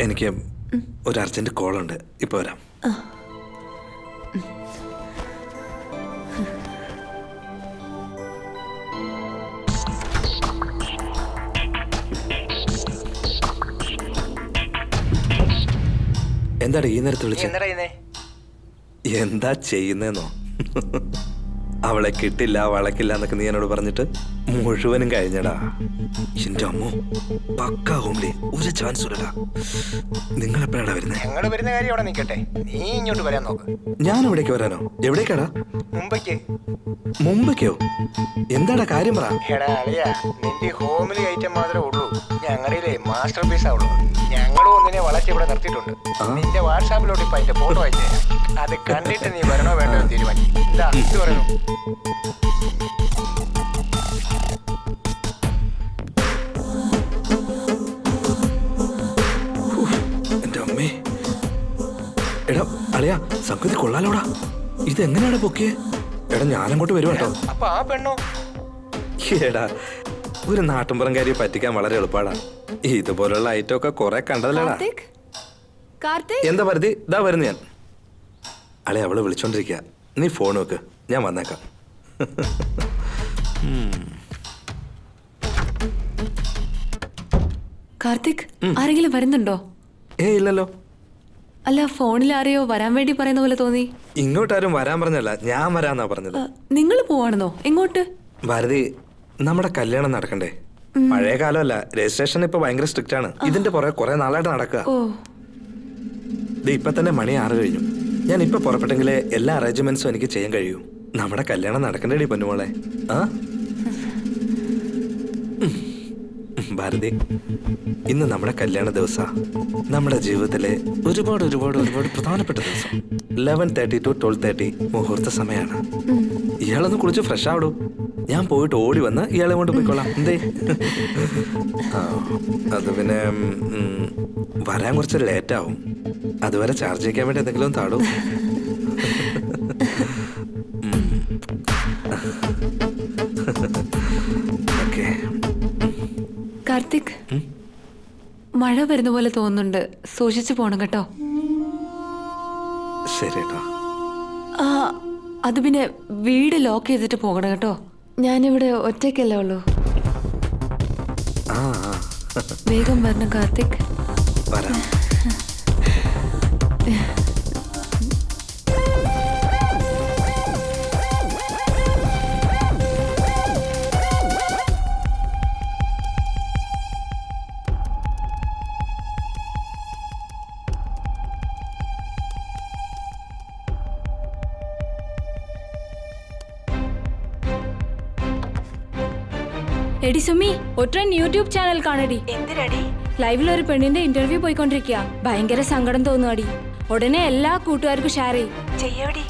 D: എനിക്ക് ഒരു അർജന്റ് കോൾ ഉണ്ട്, ഇപ്പൊ വരാം. എന്താടാ ഈ നേരത്തെ വിളിച്ചത്? എന്താ ചെയ്യുന്നേന്നോ? അവളെ കിട്ടില്ല വളക്കില്ല എന്നൊക്കെ നീ എന്നോട് പറഞ്ഞിട്ട് മുഴുവനും കഴിഞ്ഞടാ. എന്റെ അമ്മോ, പക്കാ ഹോംലി, ഒരു ചാൻസ് ഇല്ലടാ. നിങ്ങൾ എപ്പോഴാണ് വരുന്നത്?
G: ഞങ്ങൾ വരുന്ന കാര്യം അവിടെ നിൽക്കട്ടെ, നീ ഇങ്ങോട്ട് വരാൻ നോക്ക്.
D: ഞാൻ ഇവിടേക്ക് വരാനോ? എവിടേക്കാടാ?
G: മുമ്പേക്ക്.
D: മുമ്പേക്കോ? എന്താടാ കാര്യം പറ.
G: എടാ അളിയാ, നിന്റെ ഹോമിലി ഐറ്റം മാത്രമേ ഉള്ളൂ, ഞങ്ങളുടെ മാസ്റ്റർ പീസാ ഉള്ളൂ. ഞങ്ങളും ഒന്നിനെ വളച്ച് ഇവിടെ നിർത്തിയിട്ടുണ്ട്. നിന്റെ വാട്സാപ്പിലോട്ട് ഇപ്പൊ അതിന്റെ ഫോട്ടോ അയച്ചു തരാം. അത് കണ്ടിട്ട് നീ വരണോ വേണ്ടോ തീരുമാനിക്കും. എന്താ ഇത് പറയുന്നു?
D: എന്റെ അമ്മേ, എടാ അളിയാ, സംഗതി കൊള്ളാലോടാ. ഇതെങ്ങനെയാടാ പൊക്കിയേ? എടാ ഞാനങ്ങോട്ട് വരുവാ കേട്ടോ.
G: അപ്പൊ ആ പെണ്ണോ?
D: എടാ, ഒരു നാട്ടുമ്പുറംകാരിയെ പറ്റിക്കാൻ വളരെ എളുപ്പാടാ. ഇതുപോലുള്ള ഐറ്റം ഒക്കെ കുറെ കണ്ടതല്ലേടാ.
A: കാർത്തിക്,
D: എന്താ പരിധി? ഇതാ വരുന്നു ഞാൻ. അളെ അവള് വിളിച്ചോണ്ടിരിക്കുക, നീ ഫോൺ വെക്ക്, ഞാൻ വന്നേക്കാം.
A: കാർത്തിക്, ആരെങ്കിലും വരുന്നുണ്ടോ?
D: ഇല്ലല്ലോ.
A: അല്ല, ഫോണിൽ ആരെയോ വരാൻ വേണ്ടി പറയുന്ന പോലെ തോന്നി.
D: ഇങ്ങോട്ടാരും വരാൻ പറഞ്ഞല്ല, ഞാൻ വരാന്നാ പറഞ്ഞത്.
A: നിങ്ങൾ പോവാണെന്നോ? എങ്ങോട്ട്?
D: ഭാരതി, നമ്മുടെ കല്യാണം നടക്കണ്ടേ? പഴയ കാലമല്ല, രജിസ്ട്രേഷൻ ഇപ്പൊ ഭയങ്കര സ്ട്രിക്റ്റ് ആണ്. ഇതിന്റെ പുറകെ കുറെ നാളായിട്ട് നടക്കുക. ഇപ്പൊ തന്നെ മണി 6 കഴിഞ്ഞു. ഞാൻ ഇപ്പൊ പുറപ്പെട്ടെങ്കിലേ എല്ലാ അറേഞ്ച്മെന്റ്സും എനിക്ക് ചെയ്യാൻ കഴിയൂ. നമ്മുടെ കല്യാണം നടക്കണ്ടേടി പൊന്നുമോളെ. ആ ഭാരതി, ഇന്ന് നമ്മുടെ കല്യാണ ദിവസാ. നമ്മുടെ ജീവിതത്തിലെ ഒരുപാട് ഒരുപാട് ഒരുപാട് പ്രധാനപ്പെട്ട ദിവസം. 11:30 to 12:30 മുഹൂർത്ത സമയമാണ്. ഇയാളൊന്ന് കുളിച്ച് ഫ്രഷ് ആവിടൂ. ഞാൻ പോയിട്ട് ഓടി വന്ന് ഇയാളെ കൊണ്ട് പോയിക്കോളാം. എന്തേ? അത് പിന്നെ വരാൻ കുറച്ച് ലേറ്റ് ആവും. അതുവരെ ചാർജ് ചെയ്യാൻ വേണ്ടി എന്തെങ്കിലും താടൂ. ഓക്കെ.
A: കാർത്തിക്, മഴ വരുന്ന പോലെ തോന്നുന്നുണ്ട്, സൂക്ഷിച്ചു പോണം കേട്ടോ.
D: ശരി കേട്ടോ.
A: അത് പിന്നെ വീട് ലോക്ക് ചെയ്തിട്ട് പോകണം കേട്ടോ. ഞാനിവിടെ ഒറ്റയ്ക്കല്ലേ ഉള്ളൂ. വേഗം വരണം കാർത്തിക്.
D: വരാം.
I: എടി സുമി, ഒറ്റൻ യൂട്യൂബ് ചാനൽ കാണടി.
B: എന്തിനടി?
I: ലൈവിൽ ഒരു പെണ്ണിന്റെ ഇന്റർവ്യൂ പോയിക്കൊണ്ടിരിക്കുക. ഭയങ്കര സങ്കടം തോന്നുവാടി. ഉടനെ എല്ലാ കൂട്ടുകാർക്കും ഷെയർ
B: ചെയ്യടി.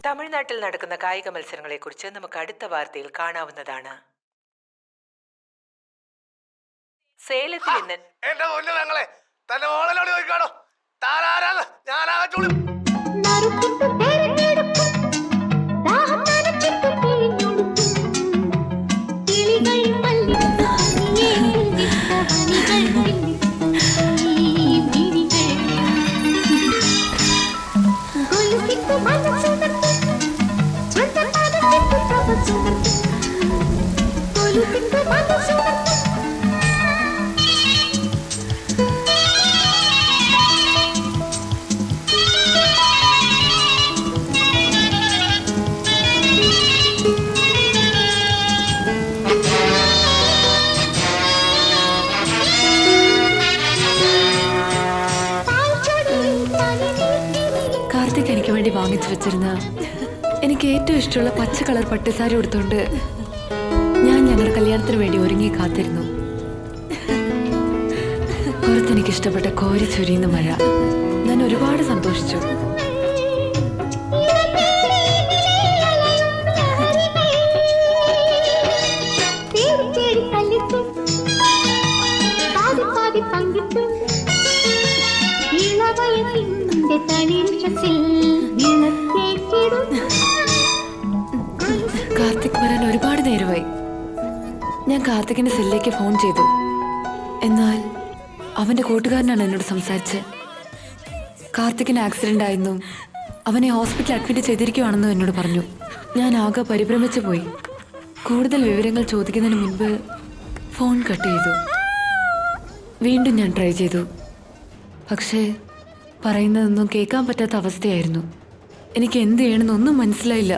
B: തമിഴ്നാട്ടിൽ നടക്കുന്ന കായിക മത്സരങ്ങളെക്കുറിച്ച് നമുക്ക് അടുത്ത വാർത്തയിൽ കാണാവുന്നതാണ്. സേലത്തിൽ ഇന്ന്
D: എന്റെ മുന്നിൽ ഞങ്ങളെ തന്റെ മോളലോട് ചോദിക്കാണോ താരാരാണ് ഞാനാകച്ചോളും.
A: കാർത്തിക് എനിക്ക് വേണ്ടി വാങ്ങിച്ചു വെച്ചിരുന്ന എനിക്ക് ഏറ്റവും ഇഷ്ടമുള്ള പച്ച കളർ പട്ടുസാരി ഉടുത്തോണ്ട് ഞാൻ ഞങ്ങളുടെ കല്യാണത്തിന് വേണ്ടി ഒരുങ്ങി കാത്തിരുന്നു. പുറത്തെനിക്ക് ഇഷ്ടപ്പെട്ട കോരി ചൊരിയുന്ന മഴ. ഞാൻ ഒരുപാട് സന്തോഷിച്ചു. കാർത്തിക് വരാൻ ഒരുപാട് നേരമായി. ഞാൻ കാർത്തികിന്റെ സെല്ലിലേക്ക് ഫോൺ ചെയ്തു. എന്നാൽ അവന്റെ കൂട്ടുകാരനാണ് എന്നോട് സംസാരിച്ചത്. കാർത്തികിന് ആക്സിഡന്റ് ആയെന്നും അവനെ ഹോസ്പിറ്റലിൽ അഡ്മിറ്റ് ചെയ്തിരിക്കുവാണെന്നും എന്നോട് പറഞ്ഞു. ഞാൻ ആകെ പരിഭ്രമിച്ചു പോയി. കൂടുതൽ വിവരങ്ങൾ ചോദിക്കുന്നതിന് മുൻപ് ഫോൺ കട്ട് ചെയ്തു. വീണ്ടും ഞാൻ ട്രൈ ചെയ്തു. പക്ഷേ പറയുന്നതൊന്നും കേൾക്കാൻ പറ്റാത്ത അവസ്ഥയായിരുന്നു. എനിക്ക് എന്ത് ചെയ്യണമെന്നൊന്നും മനസ്സിലായില്ല.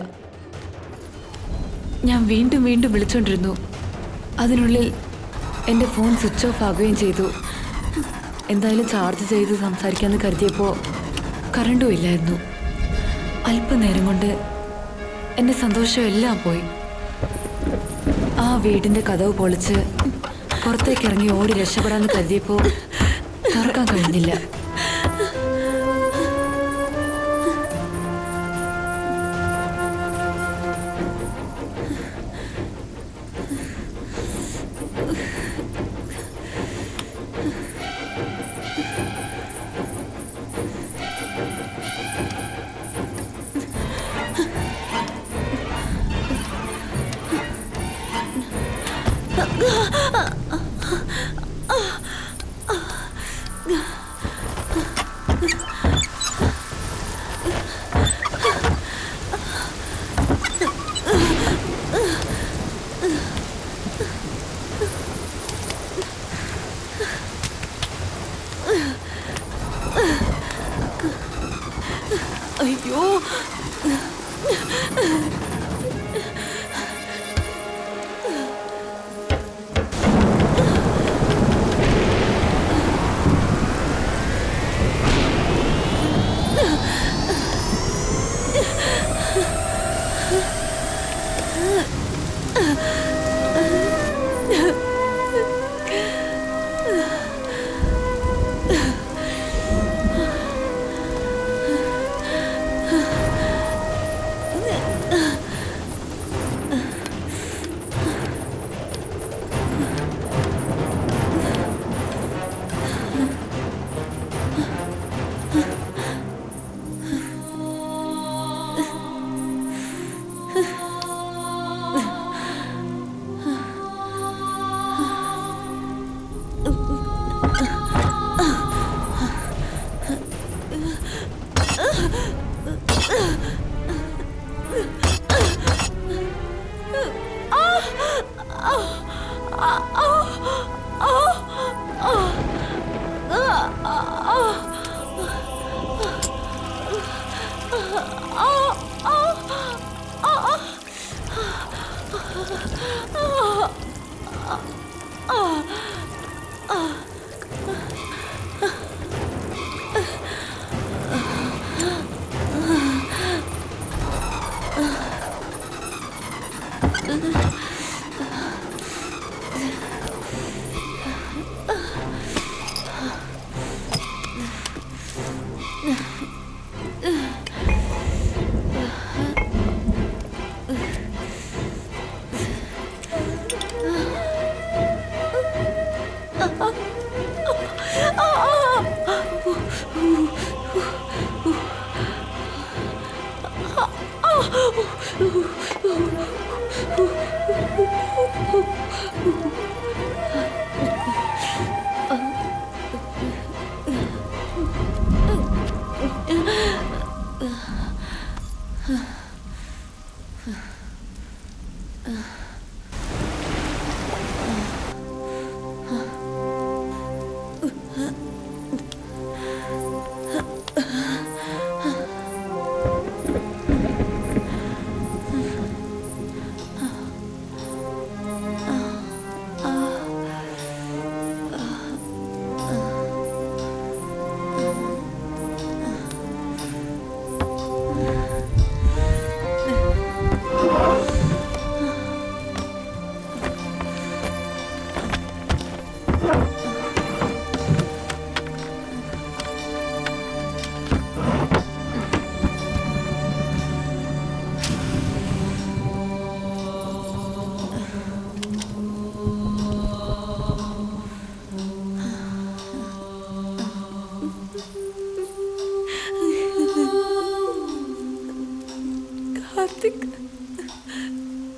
A: ഞാൻ വീണ്ടും വീണ്ടും വിളിച്ചുകൊണ്ടിരുന്നു. അതിനുള്ളിൽ എൻ്റെ ഫോൺ സ്വിച്ച് ഓഫ് ആകുകയും ചെയ്തു. എന്തായാലും ചാർജ് ചെയ്ത് സംസാരിക്കാമെന്ന് കരുതിയപ്പോൾ കറണ്ടും ഇല്ലായിരുന്നു. അല്പനേരം കൊണ്ട് എൻ്റെ സന്തോഷം എല്ലാം പോയി. ആ വീടിൻ്റെ കതവ് പൊളിച്ച് പുറത്തേക്ക് ഇറങ്ങി ഓടി രക്ഷപ്പെടാമെന്ന് കരുതിയപ്പോൾ തുറക്കാൻ കഴിഞ്ഞില്ല. അയ്യോ,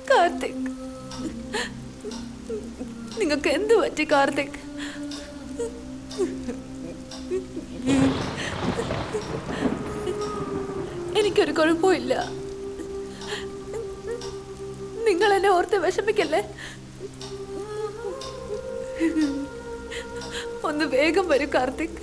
A: കാർത്തിക്, നിങ്ങൾക്ക് എന്ത് പറ്റി കാർത്തിക്? എനിക്കൊരു കുഴപ്പമില്ല. നിങ്ങൾ എന്നെ ഓർത്ത് വിഷമിക്കല്ലേ. ഒന്ന് വേഗം വരൂ കാർത്തിക്.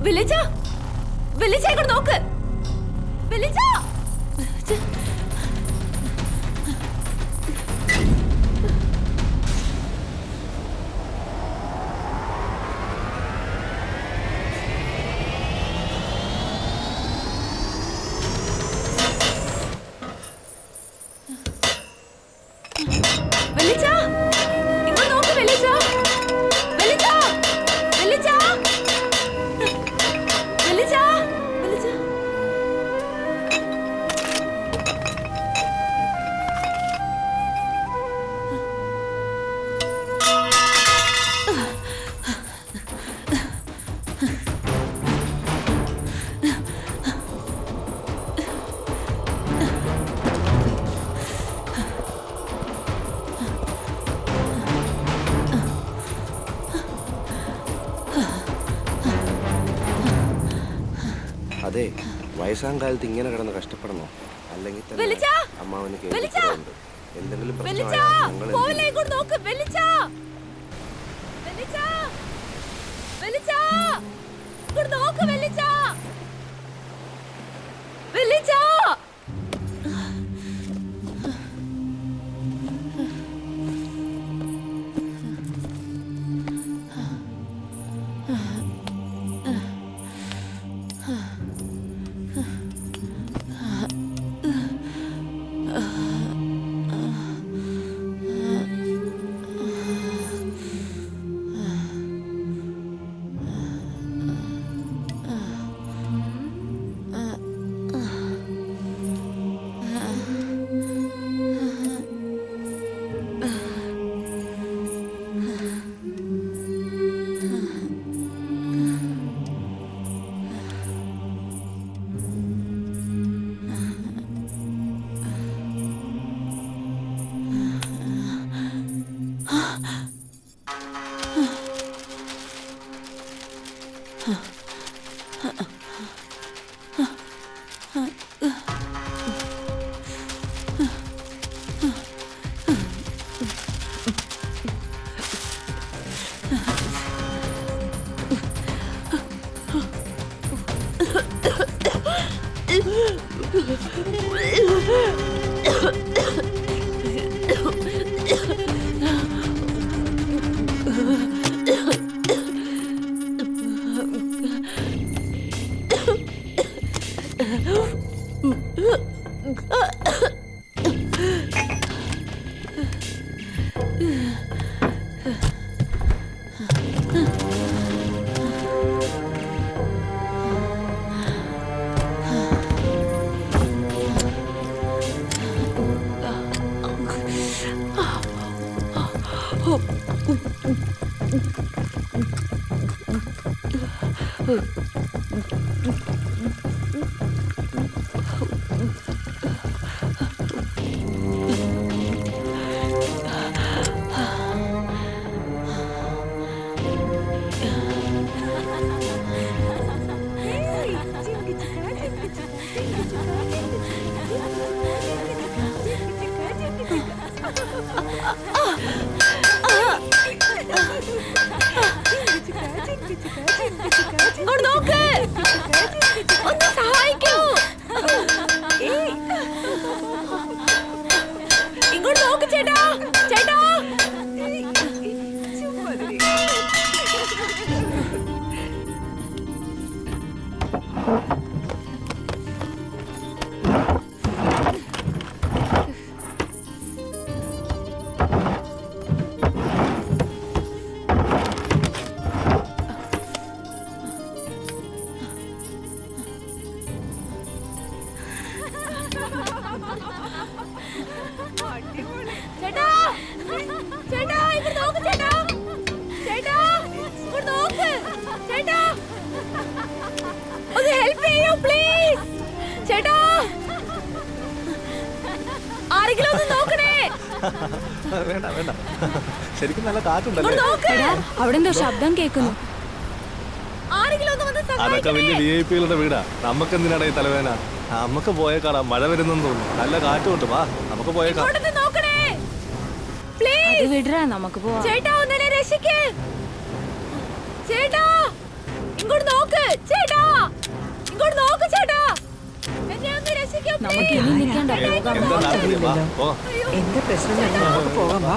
A: വിളിച്ച ഇങ്ങോട്ട് നോക്ക്. വിളിച്ച ഇങ്ങോട്ട് നോക്ക്. വിളിച്ച
C: അതെ, വയസ്സാം കാലത്ത് ഇങ്ങനെ കിടന്ന് കഷ്ടപ്പെടണോ? അല്ലെങ്കിൽ തന്നെ അമ്മാവന് കേൾക്കുന്നുണ്ട്. എന്തെങ്കിലും
F: വേണ്ട വേണ്ട, ശരിക്കും നല്ല കാറ്റുണ്ടല്ലേ?
I: അവിടെ എന്തോ ശബ്ദം കേൾക്കുന്നു.
F: അതൊക്കെ വലിയ VIP-കളുടെ വീടാ. നമുക്ക് എന്തിനാണ് ഈ തലവേന? നമുക്ക് പോയേക്കാടാ, മഴ വരുന്നെന്ന് തോന്നുന്നു. നല്ല കാറ്റുണ്ട്, വാ നമുക്ക് പോയേക്കാം.
I: അത് വിടറാ, നമുക്ക് പോവാം. നമുക്ക് ഇനി നിൽക്കണ്ട, പോകാം.
F: എന്താ നാട്ടിൽ വാ, പോ.
B: എന്താ പ്രശ്നം തന്നെ നമുക്ക് പോകാം വാ.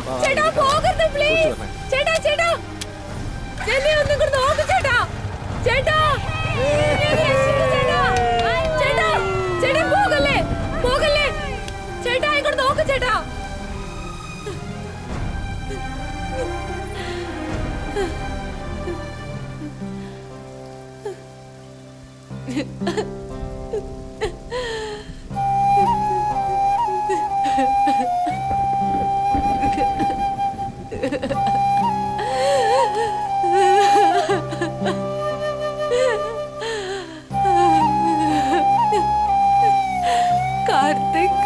A: കാർത്തിക്,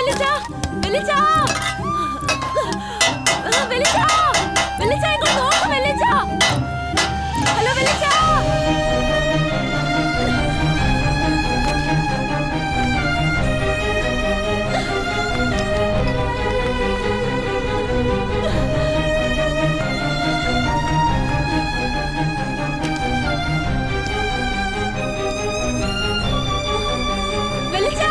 A: വെളിച്ച വെളിച്ച വെളിച്ച വെളിച്ച ഇങ്ങോട്ട് നോക്ക് വെളിച്ച. ഹലോ വെളിച്ച. വെളിച്ച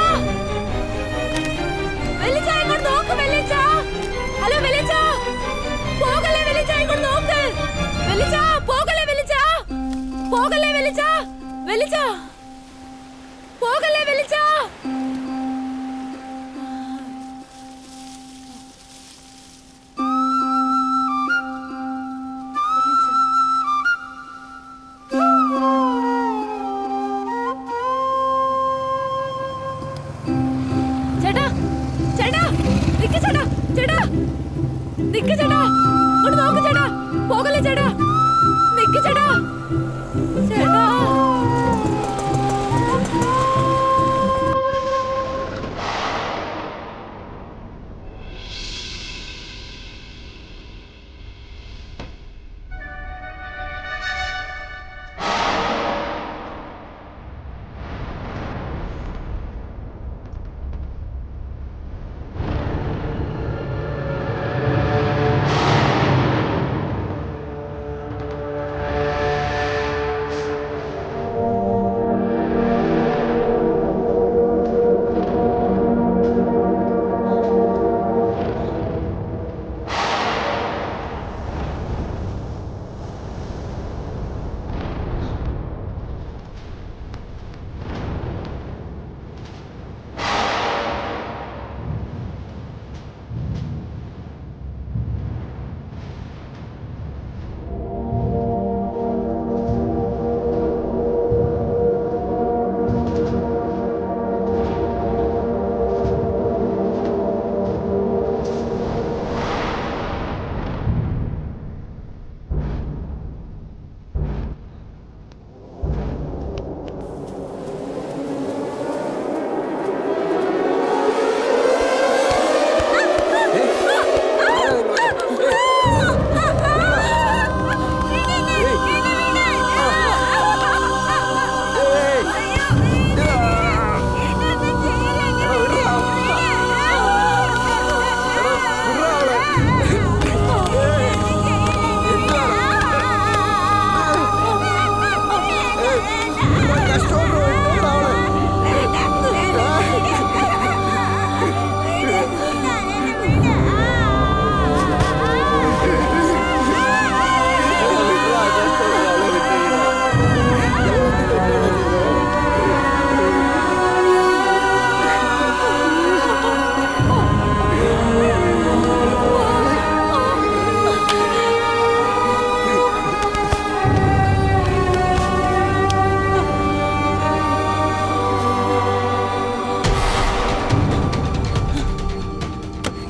A: വെളിച്ച ഇങ്ങോട്ട് നോക്ക് വെളിച്ച. ഹലോ വെളിച്ച. പോകല്ലേ വെളിച്ച ഇങ്ങോട്ട് നോക്ക് വെളിച്ച. പോകല്ലേ വെളിച്ച. പോകല്ലേ വെളിച്ച. വെളിച്ച പോകല്ലേ വെളിച്ച. ചേട്ടാ ചേട്ടാ നിക്ക് ചേട്ടാ ചേട്ടാ നിക്ക് ചേട്ടാ ഇങ്ങോട്ട് നോക്ക് ചേട്ടാ. പോകല്ലേ ചേട്ടാ. നിക്ക് ചേട്ടാ ചേട്ടാ.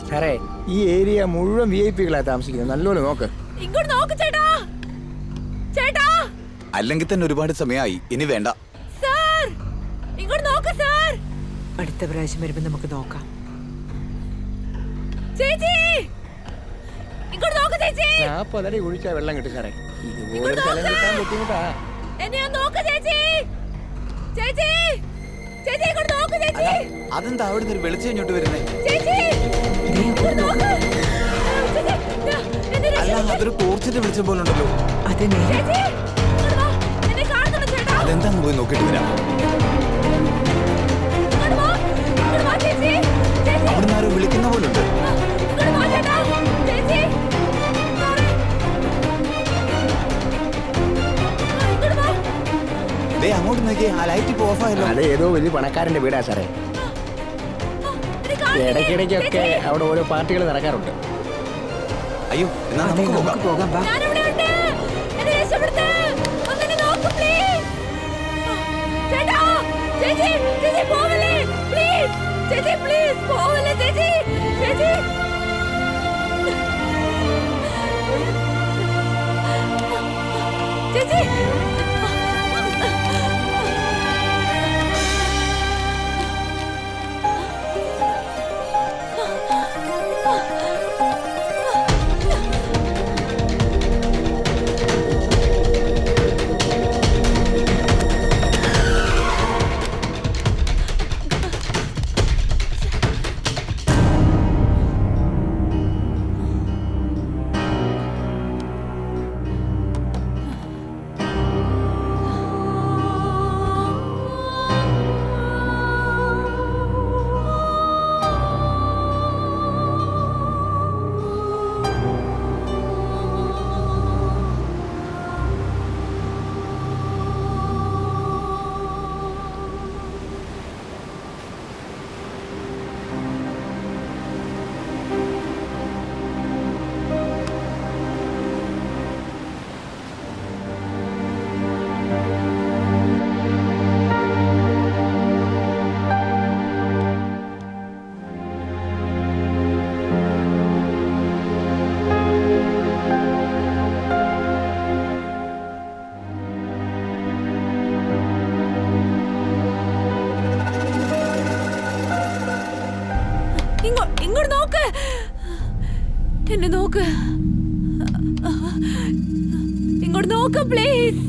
G: സാറേ ഈ ഏരിയ മുഴുവൻ VIP-കളാണ് താമസിക്കുന്നത്. നല്ലോണം നോക്ക്.
A: ഇങ്ങോട്ട് നോക്ക് ചേട്ടാ ചേട്ടാ.
J: അല്ലെങ്കിൽ തന്നെ ഒരുപാട് സമയമായി. ഇനി വേണ്ട.
A: സാർ ഇങ്ങോട്ട് നോക്ക് സാർ.
B: അടുത്ത പ്രാവശ്യം വരുമ്പോ നമുക്ക് നോക്കാം.
A: ചേച്ചി ഇങ്ങോട്ട് നോക്ക് ചേച്ചി.
G: 40 അടി കുഴിച്ചാൽ വെള്ളം കിട്ടും സാറേ. ഇതുപോലെ സ്ഥലം കിട്ടാൻ ബുദ്ധിമുട്ടാ.
A: എന്നെ നോക്ക് ചേച്ചി. ചേച്ചി ചേച്ചി ഇങ്ങോട്ട് നോക്ക് ചേച്ചി.
J: അതെന്താ അവിടെ നിന്ന് ഒരു വെളിച്ചം ഇങ്ങോട്ട് വരുന്നേ?
A: ചേച്ചി ഇങ്ങോട്ട് നോക്ക്. ചേച്ചി, എന്നെ
J: അല്ല,
A: രക്ഷിക്ക്.
J: അതൊരു ടോർച്ചിന്റെ വെളിച്ചം പോലെ ഉണ്ടല്ലോ.
B: അതെ നേരെ.
A: ചേച്ചി ഇങ്ങോട്ട് വാ. എന്നെ കാണുന്നുണ്ടോ ചേട്ടാ?
J: അതെന്താന്ന് പോയി നോക്കിട്ട് വരാം.
A: ഇങ്ങോട്ട് വാ. ഇങ്ങോട്ട് വാ ചേച്ചി. ചേച്ചി
J: അവിടുന്ന് ആരോ വിളിക്കുന്ന പോലെ ഉണ്ട്.
A: ഇങ്ങോട്ട് വാ ചേട്ടാ. ചേച്ചി sorry. ഇങ്ങോട്ട് വാ.
J: ദേ അങ്ങോട്ട് നോക്കിയേ, ആ ലൈറ്റ് ഇപ്പൊ ഓഫ് ആയല്ലോ.
G: അത് ഏതോ വലിയ പണക്കാരന്റെ വീടാ സാറേ.
A: എന്നെ കാണുന്നില്ലേ?
G: ഇടയ്ക്കിടയ്ക്കൊക്കെ
A: ചേച്ചി,
G: അവിടെ ഓരോ പാർട്ടികൾ നടക്കാറുണ്ട്.
J: അയ്യോ, എന്നാ
B: അതെ
J: നമുക്ക്
B: നമുക്ക്
J: പോകാം.
B: പോകാം വാ.
A: ഞാനിവിടെ ഉണ്ട്. എന്നെ രക്ഷപ്പെടുത്ത്. ഒന്നെന്നെ നോക്ക് please. ചേട്ടാ ചേച്ചി ചേച്ചി പോവല്ലേ പ്ലീസ്. ചേച്ചി പ്ലീസ് പോവല്ലേ ചേച്ചി. ചേച്ചി ചേച്ചി ഇങ്ങോട്ട് നോക്ക്, എന്നെ നോക്ക്, ഇങ്ങോട്ട് നോക്ക് പ്ലീസ്.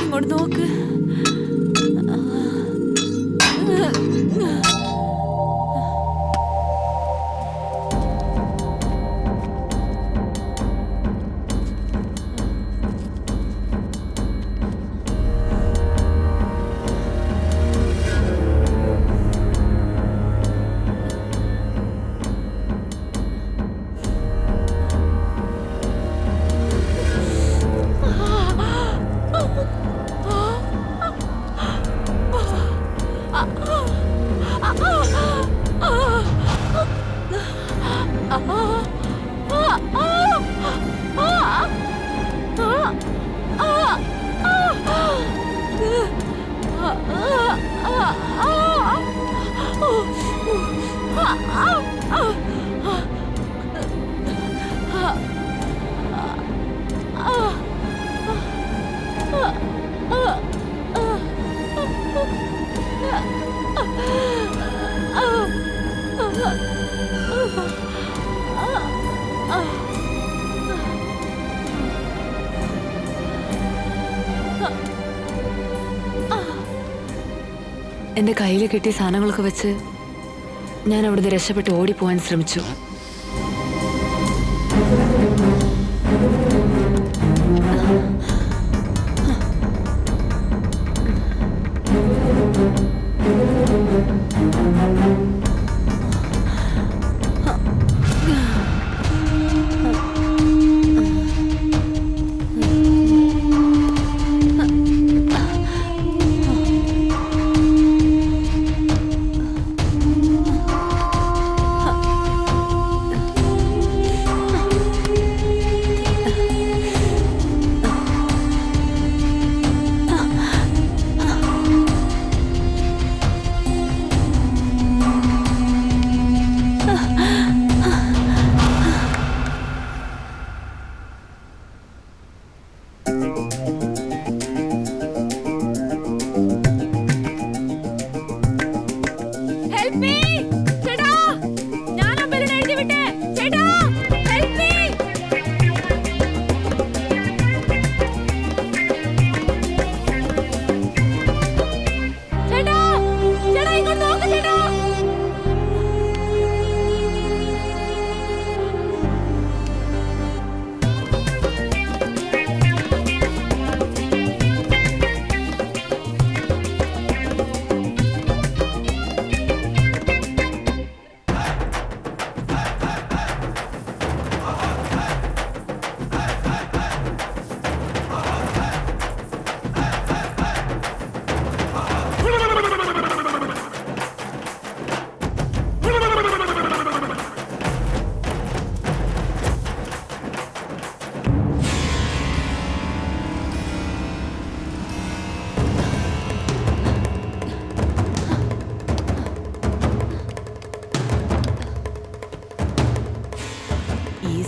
A: ഇങ്ങോട്ട് നോക്ക്. എന്റെ കയ്യിൽ കിട്ടിയ സാധനങ്ങളൊക്കെ വെച്ച് ഞാൻ അവിടുന്ന് രക്ഷപ്പെട്ട് ഓടിപ്പോവാൻ ശ്രമിച്ചു.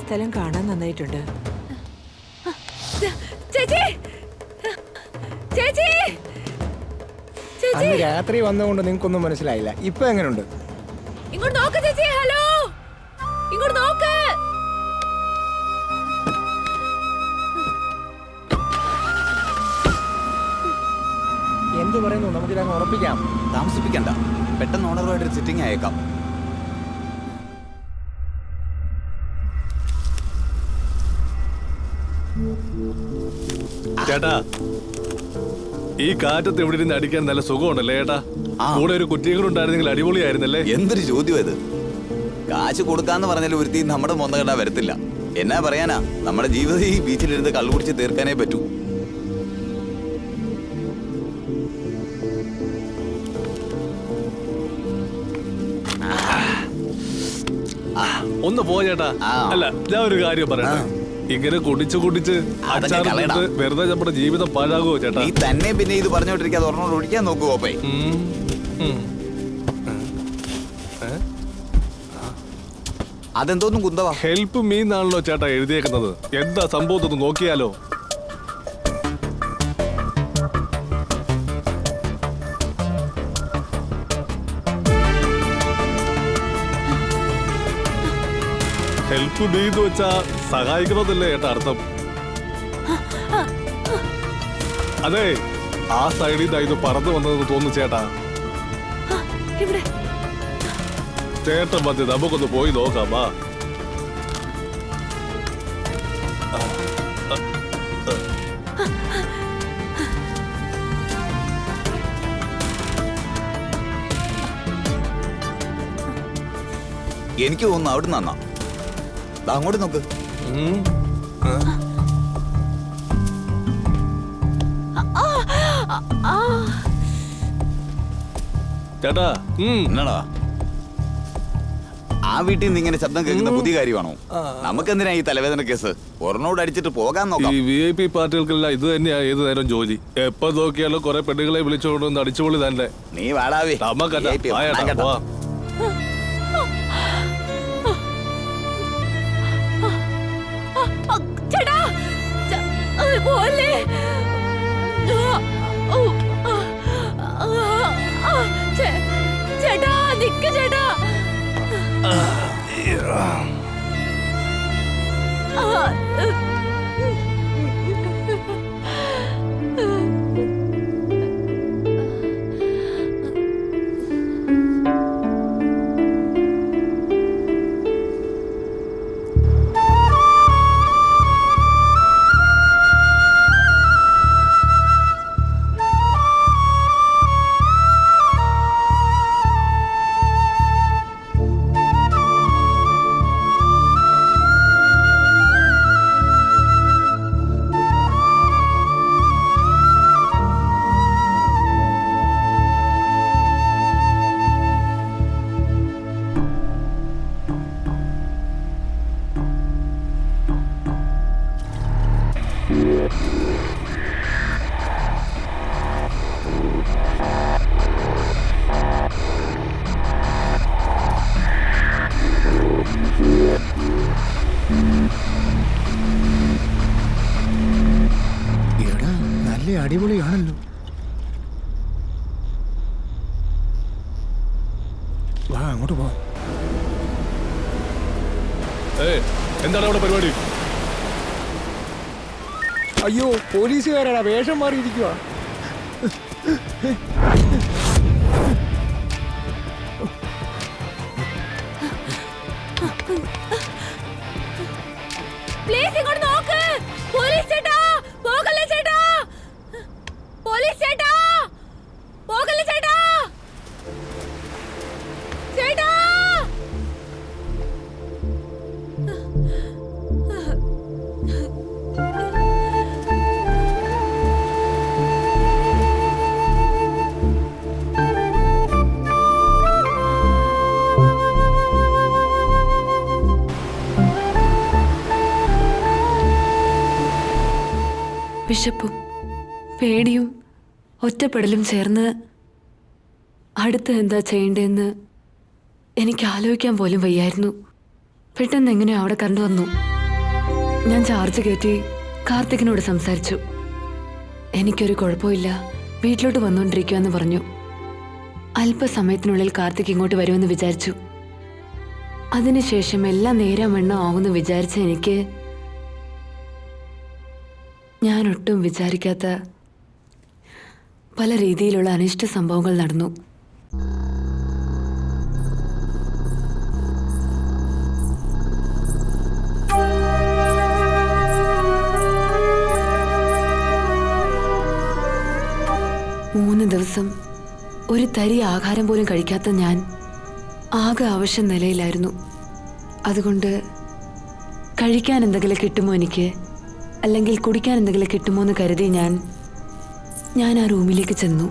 B: സ്ഥലം കാണാൻ നന്നായിട്ടുണ്ട്.
G: അന്ന് രാത്രി വന്നുകൊണ്ട് നിങ്ങൾക്കൊന്നും മനസ്സിലായില്ല. ഇപ്പൊ എങ്ങനെയുണ്ട്?
A: ഇങ്ങോട്ട് നോക്ക് ചേച്ചി. ഹലോ, ഇങ്ങോട്ട് നോക്ക്.
G: എന്ത് പറയുന്നു? നമുക്കിതങ്ങ് ഉറപ്പിക്കാം.
J: താമസിപ്പിക്കണ്ട, പെട്ടെന്ന് ഓണറുമായിട്ട് സിറ്റിംഗ് അയക്കാം.
F: ചേട്ടാ, ഈ കാറ്റത്ത് എവിടെ ഇരുന്ന് അടിക്കാൻ നല്ല സുഖമുണ്ടല്ലേ ചേട്ടാ? കൂടെ ഒരു കുറ്റിയും ഉണ്ടായിരുന്നെങ്കിൽ അടിപൊളിയായിരുന്നല്ലേ?
J: എന്തൊരു ചോദ്യം ഇത്! കാശ് കൊടുക്കാന്ന് പറഞ്ഞാൽ ഒരുത്തി നമ്മുടെ മൊന്നകട വരത്തില്ല. എന്നാ പറയാനാ, നമ്മുടെ ജീവിതം ഈ ബീച്ചിലിരുന്ന് കള്ളുകുടിച്ച് തീർക്കാനേ പറ്റൂ.
F: ഒന്ന് പോ ചേട്ടാ. അല്ല, ഞാൻ ഒരു കാര്യം പറയട്ടെ. ഇങ്ങനെ കുടിച്ച് കുടിച്ച് വെറുതെ നമ്മുടെ ജീവിതം പാഴാകുമോ ചേട്ടാ?
J: നീ തന്നെ പിന്നെ ഇത് പറഞ്ഞോണ്ടിരിക്കാതെ ഒരെണ്ണോട് ഒഴിക്കാൻ നോക്കുവോ? പേ അതെന്തോന്നും കുന്തവാ?
F: ഹെൽപ്പ് മീ എന്നാണല്ലോ ചേട്ടാ എഴുതിയേക്കുന്നത്. എന്താ സംഭവം ഒന്ന് നോക്കിയാലോ? ഹെൽപ്പ് മീ എന്ന് വെച്ചാ സഹായിക്കണമെന്നല്ലേ ചേട്ടാ അർത്ഥം? അതെ, ആ സൈഡിൽ നിന്ന് ഇത് പറന്നു വന്നതെന്ന് തോന്നുന്നു ചേട്ടാ.
A: ഇവിടെ
F: ചേട്ടൻ മതി, നമുക്കൊന്ന് പോയി നോക്കാം. വാ.
J: എനിക്ക് തോന്നുന്നു അവിടെ നന്നാ. അങ്ങോട്ട് നോക്ക്.
F: ചേട്ടാ
J: എന്നാടാ ആ വീട്ടിൽ നിന്ന് ഇങ്ങനെ ശബ്ദം കേൾക്കുന്ന പുതിയ കാര്യമാണോ? നമുക്കെന്തിനാ ഈ തലവേദന കേസ്? ഒരെണ്ണോട് അടിച്ചിട്ട് പോകാൻ നോക്കാം.
F: ഈ VIP പാർട്ടികൾക്കെല്ലാം ഇത് തന്നെയാ ഏത് നേരം ജോലി. എപ്പോ നോക്കിയാലും കുറെ പെണ്ണുങ്ങളെ വിളിച്ചുകൊണ്ട് അടിച്ചുപൊളി തന്നെ.
J: നീ വാടാവേ.
A: ചേട്ടാ പോലെ ചേട്ടാ നിക്ക് ചേട്ടാ.
G: അടിപൊളിയാണല്ലോ. വാ അങ്ങോട്ട് പോ.
F: എന്താണ് അവിടെ പരിപാടി?
G: അയ്യോ, പോലീസുകാരാണ്, വേഷം മാറിയിരിക്കുക.
A: പ്ലീസ് ഇങ്ങോട്ട് നോക്ക്. പോലീസ് ചേട്ടാ, പോകല്ലേ ചേട്ടാ. പോലീസ് ചേട്ടാ, പോകല്ലേ ചേട്ടാ. ചേട്ടാ വിശപ്പും പേടിയും ഒറ്റപ്പെടലും ചേർന്ന് അടുത്ത് എന്താ ചെയ്യേണ്ടതെന്ന് എനിക്ക് ആലോചിക്കാൻ പോലും വയ്യായിരുന്നു. പെട്ടെന്ന് എങ്ങനെയോ അവിടെ കണ്ടു വന്നു. ഞാൻ ചാർജ് കയറ്റി കാർത്തികിനോട് സംസാരിച്ചു. എനിക്കൊരു കുഴപ്പമില്ല, വീട്ടിലോട്ട് വന്നുകൊണ്ടിരിക്കുമെന്ന് പറഞ്ഞു. അല്പസമയത്തിനുള്ളിൽ കാർത്തിക് ഇങ്ങോട്ട് വരുമെന്ന് വിചാരിച്ചു. അതിനുശേഷം എല്ലാം നേരം വണ്ണം ആവുമെന്ന് വിചാരിച്ച എനിക്ക് ഞാൻ ഒട്ടും വിചാരിക്കാത്ത പല രീതിയിലുള്ള അനിഷ്ട സംഭവങ്ങൾ നടന്നു. മൂന്ന് ദിവസം ഒരു തരി ആഹാരം പോലും കഴിക്കാത്ത ഞാൻ ആകെ അവശ്യ നിലയിലായിരുന്നു. അതുകൊണ്ട് കഴിക്കാൻ എന്തെങ്കിലും കിട്ടുമോ എനിക്ക്, അല്ലെങ്കിൽ കുടിക്കാൻ എന്തെങ്കിലും കിട്ടുമോ എന്ന് കരുതി ഞാൻ ആ റൂമിലേക്ക് ചെന്നു.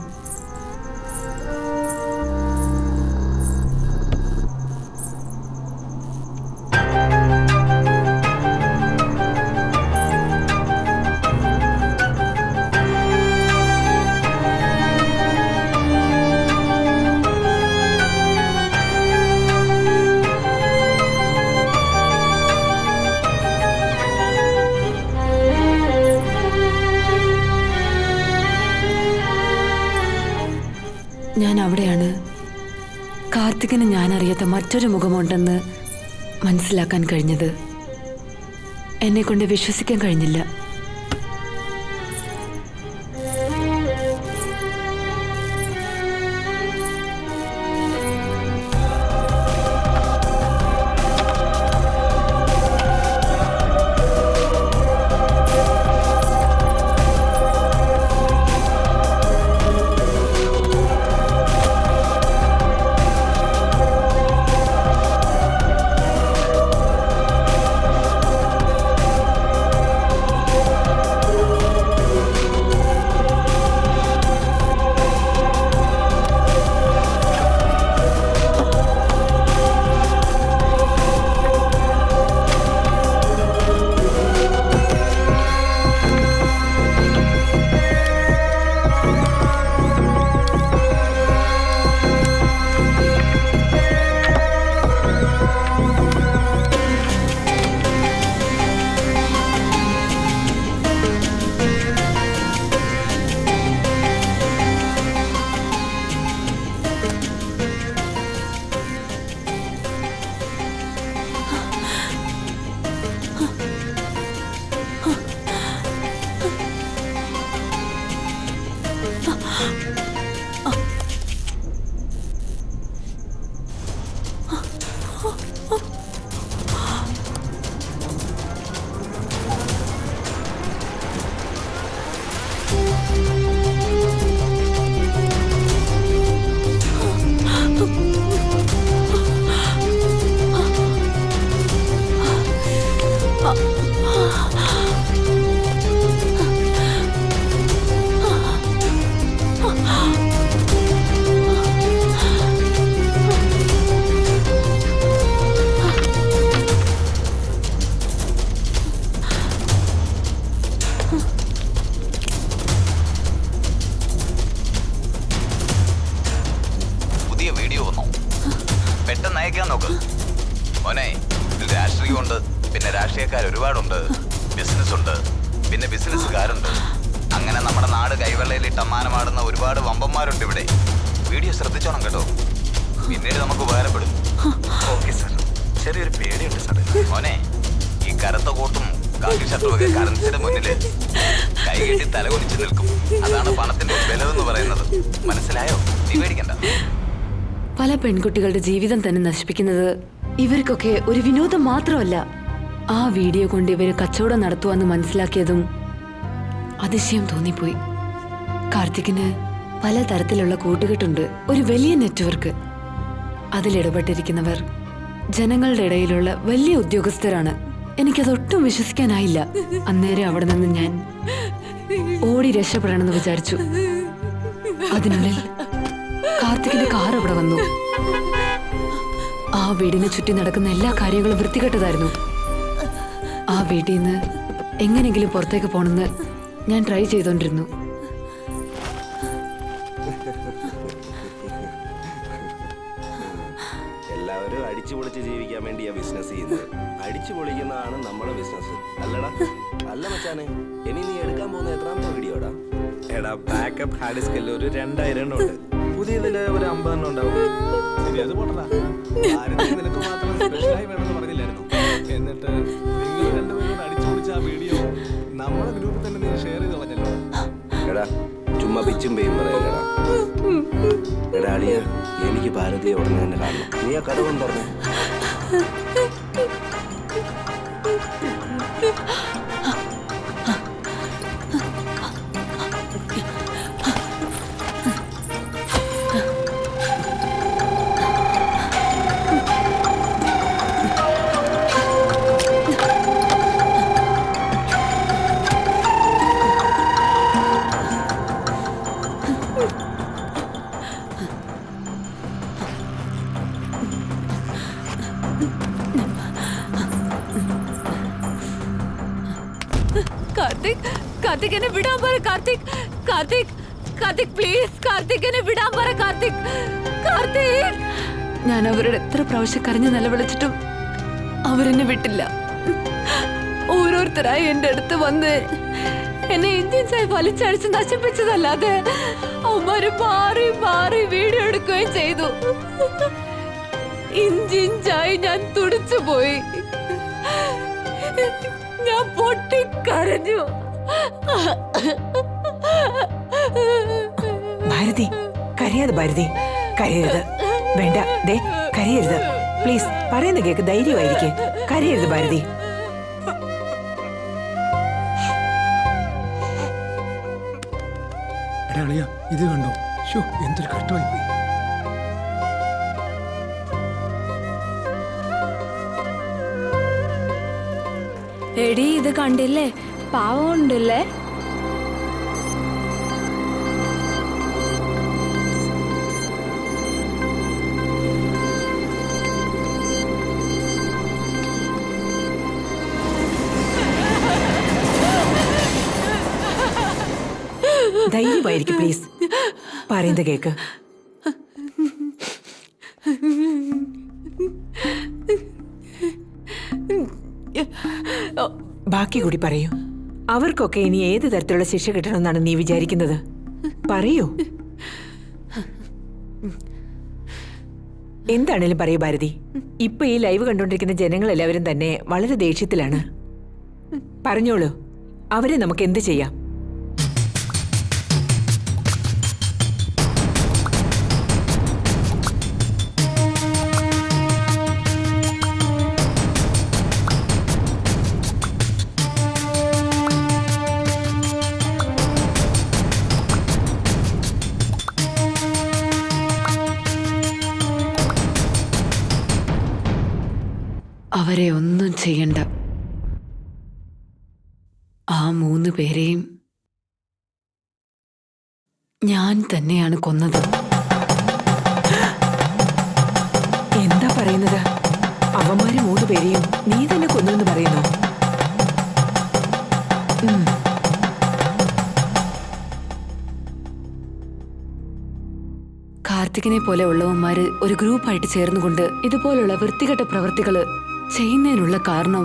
A: ഞാൻ അവിടെയാണ് കാർത്തികിന് ഞാൻ അറിയാത്ത മറ്റൊരു മുഖമുണ്ടെന്ന് മനസ്സിലാക്കാൻ കഴിഞ്ഞത്. എന്നെ കൊണ്ട് വിശ്വസിക്കാൻ കഴിഞ്ഞില്ല.
J: മോനെ ഇതിൽ രാഷ്ട്രീയമുണ്ട്, പിന്നെ രാഷ്ട്രീയക്കാർ ഒരുപാടുണ്ട്, ബിസിനസ്സുണ്ട്, പിന്നെ ബിസിനസ്സുകാരുണ്ട്. അങ്ങനെ നമ്മുടെ നാട് കൈവെള്ളയിലിട്ട് അമ്മാനമാടുന്ന ഒരുപാട് വമ്പന്മാരുണ്ട് ഇവിടെ. വീഡിയോ ശ്രദ്ധിച്ചോണം കേട്ടോ, പിന്നീട് നമുക്ക് ഉപകാരപ്പെടും.
D: Okay sir. ചെറിയൊരു പേടിയുണ്ട് സാർ.
J: മോനെ ഈ കറുത്ത കോട്ടും കാക്കി ഷർട്ടുമൊക്കെ കറൻസിയുടെ മുന്നിൽ കൈകെട്ടി തലകുനിച്ച് നിൽക്കും. അതാണ് പണത്തിന്റെ ബലമെന്ന് പറയുന്നത്. മനസ്സിലായോ? നീ പേടിക്കണ്ട.
A: പല പെൺകുട്ടികളുടെ ജീവിതം തന്നെ നശിപ്പിക്കുന്നത് ഇവർക്കൊക്കെ ഒരു വിനോദം മാത്രമല്ല. ആ വീഡിയോ കൊണ്ട് ഇവര് കച്ചവടം നടത്തുവാന്ന് മനസ്സിലാക്കിയതും അതിശയം തോന്നിപ്പോയി. കാർത്തികിന് പലതരത്തിലുള്ള കൂട്ടുകെട്ടുണ്ട്, ഒരു വലിയ നെറ്റ്വർക്ക്. അതിലിടപെട്ടിരിക്കുന്നവർ ജനങ്ങളുടെ ഇടയിലുള്ള വലിയ ഉദ്യോഗസ്ഥരാണ്. എനിക്കതൊട്ടും വിശ്വസിക്കാനായില്ല. അന്നേരം അവിടെ നിന്ന് ഞാൻ ഓടി രക്ഷപ്പെടണമെന്ന് വിചാരിച്ചു. അതിനുള്ളിൽ കാർത്തികിന്റെ കാർ അവിടെ വന്നു. ആ വീടിനെ ചുറ്റി നടക്കുന്ന എല്ലാ കാര്യങ്ങളും വൃത്തികെട്ടതായിരുന്നു. ആ വീട്ടിൽ നിന്ന് എങ്ങനെങ്കിലും പുറത്തേക്ക് പോണെന്ന് ഞാൻ ട്രൈ ചെയ്തോണ്ടിരുന്നു.
C: എല്ലാവരും അടിച്ചു പൊളിച്ച് ജീവിക്കാൻ വേണ്ടിയാ ബിസിനസ് ചെയ്യുന്നത്. അടിച്ചു പൊളിക്കുന്നതാണ് നമ്മുടെ ബിസിനസ്, അല്ലടാ? അല്ല മച്ചാനെ, ഇനി നീ എടുക്കാൻ പോകുന്ന എത്രാമത്തെ വീഡിയോടാ?
D: എടാ, ബാക്കപ്പ് ഹാർഡ് ഡിസ്കിൽ ഒരു 2000 എണ്ണം ഉണ്ട്. പുതിയതില് ഒരു 50 എണ്ണം ഉണ്ടാവും.
F: ശരി, അത് പോട്ടടാ. നിനക്ക് മാത്രം സ്പെഷ്യലായി വേണമെന്ന് പറഞ്ഞില്ലായിരുന്നു? എന്നിട്ട് നിങ്ങൾ രണ്ടുപേരും അടിച്ചു പൊളിച്ച ആ വീഡിയോ നമ്മുടെ ഗ്രൂപ്പിൽ തന്നെ നീ ഷെയർ ചെയ്ത് കളഞ്ഞല്ലോ.
C: എടാ, ചുമ്മാ പിച്ചും പെയ്യും പറയല്ലടാ. എടാ അളിയ, എനിക്ക് ഭാരതിയെ ഉടനെ തന്നെ കാണണം. നീ ആ കഥ കൊണ്ട് പറഞ്ഞു.
A: കാർത്തിക്, കാർത്തിക് എന്നെ വിടാൻ പറ. കാർത്തിക്, കാർത്തിക്, കാർത്തിക് പ്ലീസ്. കാർത്തിക് എന്നെ വിടാൻ പറ. കാർത്തിക്, കാർത്തിക്. ഞാൻ അവരുടെ എത്ര പ്രാവശ്യം കരഞ്ഞു നിലവിളിച്ചിട്ടും അവരെന്നെ വിട്ടില്ല. ഓരോരുത്തരായി എന്റെ അടുത്ത് വന്ന് എന്നെ ഇന്ത്യൻസായി വലിച്ചടിച്ച് നശിപ്പിച്ചതല്ലാതെ അവന്മാര് മാറി മാറി വീഡിയോ എടുക്കുകയും ചെയ്തു. ഇഞ്ചിഞ്ചായി ഞാൻ തുടിച്ചു പോയി. ഞാൻ പൊട്ടിക്കരഞ്ഞു.
B: ഭാരതി, കരയാതെ ഭാരതി, കരയരുത്. വേണ്ട, ദേ കരയരുത്. പ്ലീസ്, പറയുന്ന കേക്ക്, ധൈര്യമായിരിക്കെ. കരയരുത് ഭാരതി.
F: ഇത് കണ്ടോ? ഷോ, എന്തൊരു കഷ്ടമായി പോയി.
I: എടി ഇത് കണ്ടില്ലേ, പാവം ഉണ്ടല്ലേ.
B: ധൈര്യമായിരിക്കും പ്ലീസ്. പറയുന്ന കേക്ക്. ബാക്കി കൂടി പറയൂ. അവർക്കൊക്കെ ഇനി ഏത് തരത്തിലുള്ള ശിക്ഷ കിട്ടണമെന്നാണ് നീ വിചാരിക്കുന്നത്? പറയൂ. എന്താണേലും പറയൂ ഭാരതി. ഇപ്പൊ ഈ ലൈവ് കണ്ടുകൊണ്ടിരിക്കുന്ന ജനങ്ങളെല്ലാവരും തന്നെ വളരെ ദേഷ്യത്തിലാണ്. പറഞ്ഞോളൂ, അവരെ നമുക്ക് എന്ത് ചെയ്യാം?
A: അവരെ ഒന്നും ചെയ്യണ്ട. ആ 3 പേരെയും ഞാൻ തന്നെയാണ് കൊന്നത്.
B: എന്താ പറയുന്നത്? അവന്മാര് 3 പേരെയും നീ തന്നെ കൊന്നെന്ന് പറയുന്നു?
A: കാർത്തികിനെ പോലെ ഉള്ളവന്മാര് ഒരു ഗ്രൂപ്പായിട്ട് ചേർന്നുകൊണ്ട് ഇതുപോലുള്ള വൃത്തികെട്ട പ്രവൃത്തികള് ചെയ്യുന്നതിനുള്ള കാരണം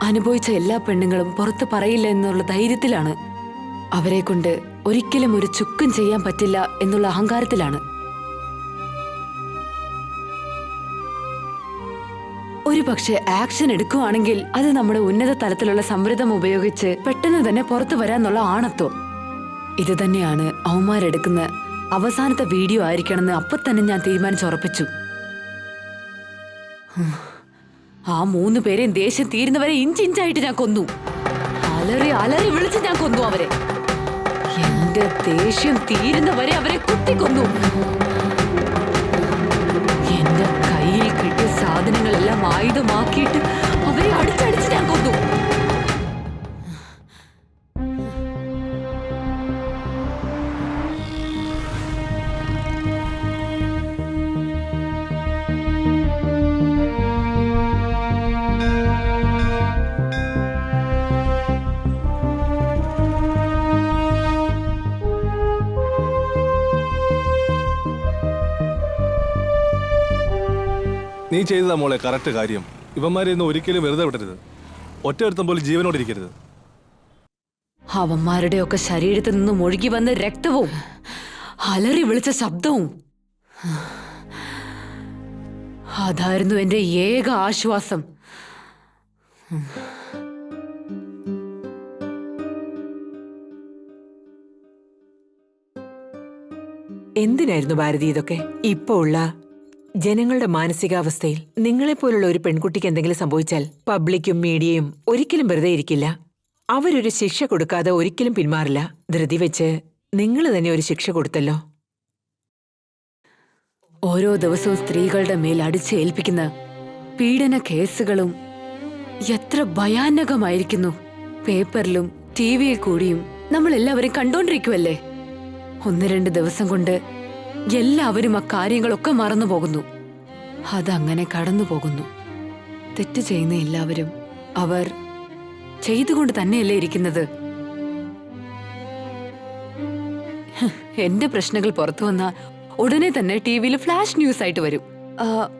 A: അനുഭവിച്ച എല്ലാ പെണ്ണുങ്ങളും പുറത്ത് പറയില്ല എന്നുള്ള ധൈര്യത്തിലാണ്. അവരെ കൊണ്ട് ഒരിക്കലും ഒരു ചുക്കും ചെയ്യാൻ പറ്റില്ല എന്നുള്ള അഹങ്കാരത്തിലാണ്. ഒരു പക്ഷെ ആക്ഷൻ എടുക്കുവാണെങ്കിൽ അത് നമ്മുടെ ഉന്നത തലത്തിലുള്ള സംവൃതം ഉപയോഗിച്ച് പെട്ടെന്ന് തന്നെ പുറത്തു വരാന്നുള്ള ആണത്വം. ഇത് തന്നെയാണ് അവന്മാരെടുക്കുന്ന അവസാനത്തെ വീഡിയോ ആയിരിക്കണമെന്ന് അപ്പൊ തന്നെ ഞാൻ തീരുമാനിച്ചുറപ്പിച്ചു. ആ 3 പേരെയും ദേഷ്യം തീരുന്നവരെ ഇഞ്ചിഞ്ചായിട്ട് ഞാൻ കൊന്നു. അലറി അലറി വിളിച്ച് ഞാൻ കൊന്നു അവരെ. എന്റെ ദേഷ്യം തീരുന്നവരെ അവരെ കുത്തിക്കൊന്നു. എന്റെ കയ്യിൽ കിട്ടിയ സാധനങ്ങളെല്ലാം ആയുധമാക്കിയിട്ട് അവരെ അടിച്ചടിച്ച് ഞാൻ കൊന്നു.
F: നീ ചെയ്തതാ മോളെ കറക്റ്റ് കാര്യം. ഇവന്മാരെ ഒന്നും ഒരിക്കലും വെറുതെ വിടരുത്. ഒറ്റയൊരുത്തം പോലും ജീവനോടിരിക്കരുത്.
A: അവന്മാരുടെയൊക്കെ ശരീരത്തിൽ നിന്നും ഒഴുകി വന്ന രക്തവും അലറി വിളിച്ച ശബ്ദവും അതായിരുന്നു എന്റെ ഏക ആശ്വാസം.
B: എന്തിനായിരുന്നു ഭാരതി ഇതൊക്കെ? ഇപ്പോ ഉള്ള ജനങ്ങളുടെ മാനസികാവസ്ഥയിൽ നിങ്ങളെപ്പോലുള്ള ഒരു പെൺകുട്ടിക്ക് എന്തെങ്കിലും സംഭവിച്ചാൽ പബ്ലിക്കും മീഡിയയും ഒരിക്കലും വെറുതെ ഇരിക്കില്ല. അവരൊരു ശിക്ഷ കൊടുക്കാതെ ഒരിക്കലും പിന്മാറില്ല. ധൃതി വെച്ച് നിങ്ങൾ തന്നെ ഒരു ശിക്ഷ കൊടുത്തല്ലോ.
A: ഓരോ ദിവസവും സ്ത്രീകളുടെ മേൽ അടിച്ചേൽപ്പിക്കുന്ന പീഡന കേസുകളും എത്ര ഭയാനകമായിരിക്കുന്നു. പേപ്പറിലും ടിവിയിൽ കൂടിയും നമ്മൾ എല്ലാവരും കണ്ടോണ്ടിരിക്കുവല്ലേ. 1-2 ദിവസം കൊണ്ട് എല്ലാവരും ആ കാര്യങ്ങളൊക്കെ മറന്നു പോകുന്നു. അതങ്ങനെ കടന്നു പോകുന്നു. തെറ്റ് ചെയ്യുന്ന എല്ലാവരും അവർ ചെയ്തുകൊണ്ട് തന്നെയല്ലേ ഇരിക്കുന്നത്. എന്റെ പ്രശ്നങ്ങൾ പുറത്തു വന്നാൽ ഉടനെ തന്നെ ടിവിയിൽ ഫ്ലാഷ് ന്യൂസ് ആയിട്ട് വരും.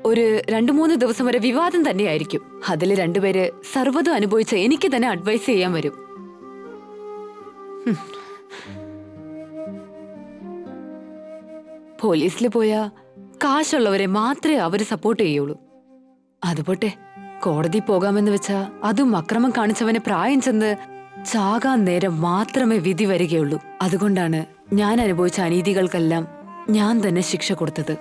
A: ഒരു 2-3 ദിവസം വരെ വിവാദം തന്നെയായിരിക്കും. അതിൽ 2 പേര് സർവ്വതും അനുഭവിച്ച എനിക്ക് തന്നെ അഡ്വൈസ് ചെയ്യാൻ വരും. പോലീസിൽ പോയാ കാശുള്ളവരെ മാത്രമേ അവര് സപ്പോർട്ട് ചെയ്യുള്ളൂ. അതുപോട്ടെ, കോടതി പോകാമെന്ന് വെച്ചാ അതും അക്രമം കാണിച്ചവന് പ്രായം ചെന്ന് ചാകാൻ നേരം മാത്രമേ വിധി വരികയുള്ളൂ. അതുകൊണ്ടാണ് ഞാൻ അനുഭവിച്ച അനീതികൾക്കെല്ലാം ഞാൻ തന്നെ ശിക്ഷ കൊടുത്തത്.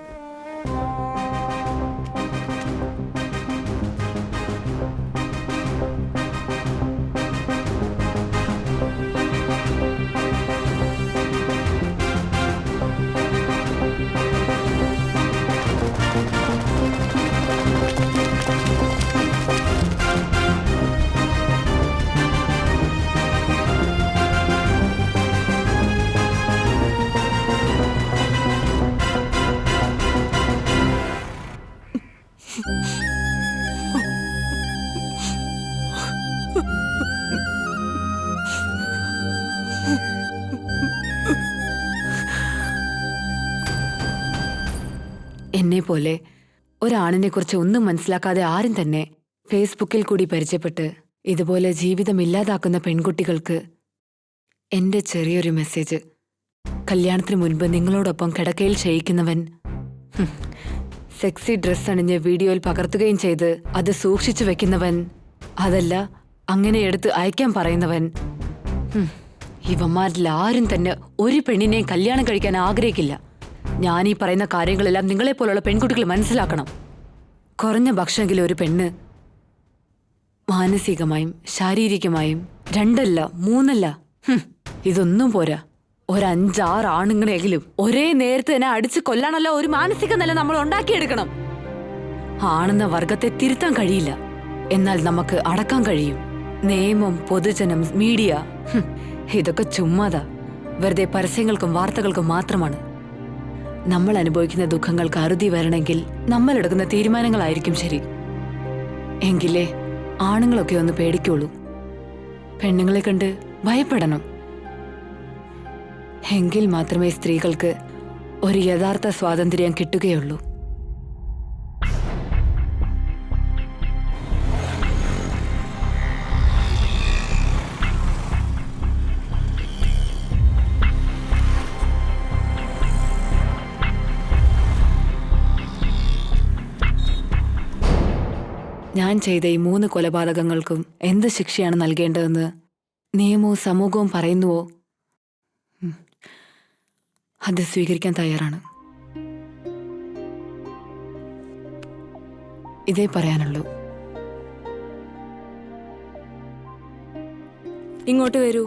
A: എന്നെ പോലെ ഒരാണിനെ കുറിച്ച് ഒന്നും മനസ്സിലാക്കാതെ ആരും തന്നെ ഫേസ്ബുക്കിൽ കൂടി പരിചയപ്പെട്ട് ഇതുപോലെ ജീവിതം ഇല്ലാതാക്കുന്ന പെൺകുട്ടികൾക്ക് എന്റെ ചെറിയൊരു മെസ്സേജ്. കല്യാണത്തിന് മുൻപ് നിങ്ങളോടൊപ്പം കിടക്കയിൽ ക്ഷയിക്കുന്നവൻ, സെക്സി ഡ്രസ് അണിഞ്ഞ് വീഡിയോയിൽ പകർത്തുകയും ചെയ്ത് അത് സൂക്ഷിച്ചു വെക്കുന്നവൻ, അതല്ല അങ്ങനെ എടുത്ത് അയക്കാൻ പറയുന്നവൻ, ഇവന്മാരിൽ ആരും തന്നെ ഒരു പെണ്ണിനെയും കല്യാണം കഴിക്കാൻ ആഗ്രഹിക്കില്ല. ഞാൻ ഈ പറയുന്ന കാര്യങ്ങളെല്ലാം നിങ്ങളെപ്പോലുള്ള പെൺകുട്ടികൾ മനസ്സിലാക്കണം. കുറഞ്ഞ പക്ഷമെങ്കിലും ഒരു പെണ്ണ് മാനസികമായും ശാരീരികമായും 2 അല്ല 3 അല്ല, ഇതൊന്നും പോരാ, 5-6 ആണുങ്ങളെങ്കിലും ഒരേ നേരത്തെ തന്നെ അടിച്ചു കൊല്ലാനല്ല ഒരു മാനസിക നില നമ്മൾ ഉണ്ടാക്കിയെടുക്കണം. ആണെന്ന വർഗത്തെ തിരുത്താൻ കഴിയില്ല, എന്നാൽ നമുക്ക് അടക്കാൻ കഴിയും. നിയമം, പൊതുജനം, മീഡിയ ഇതൊക്കെ ചുമ്മാതാ, വെറുതെ പരസ്യങ്ങൾക്കും വാർത്തകൾക്കും മാത്രമാണ്. നമ്മൾ അനുഭവിക്കുന്ന ദുഃഖങ്ങൾക്ക് അറുതി വരണമെങ്കിൽ നമ്മൾ എടുക്കുന്ന തീരുമാനങ്ങളായിരിക്കും ശരി. എങ്കിലേ ആണുങ്ങളൊക്കെ ഒന്ന് പേടിക്കുള്ളൂ, പെണ്ണുങ്ങളെ കണ്ട് ഭയപ്പെടണം. എങ്കിൽ മാത്രമേ സ്ത്രീകൾക്ക് ഒരു യഥാർത്ഥ സ്വാതന്ത്ര്യം കിട്ടുകയുള്ളൂ. ഞാൻ ചെയ്ത ഈ 3 കൊലപാതകങ്ങൾക്കും എന്ത് ശിക്ഷയാണ് നൽകേണ്ടതെന്ന് നിയമവും സമൂഹവും പറയുന്നുവോ അത് സ്വീകരിക്കാൻ തയ്യാറാണ്. ഇതേ പറയാനുള്ളൂ.
I: ഇങ്ങോട്ട് വരൂ.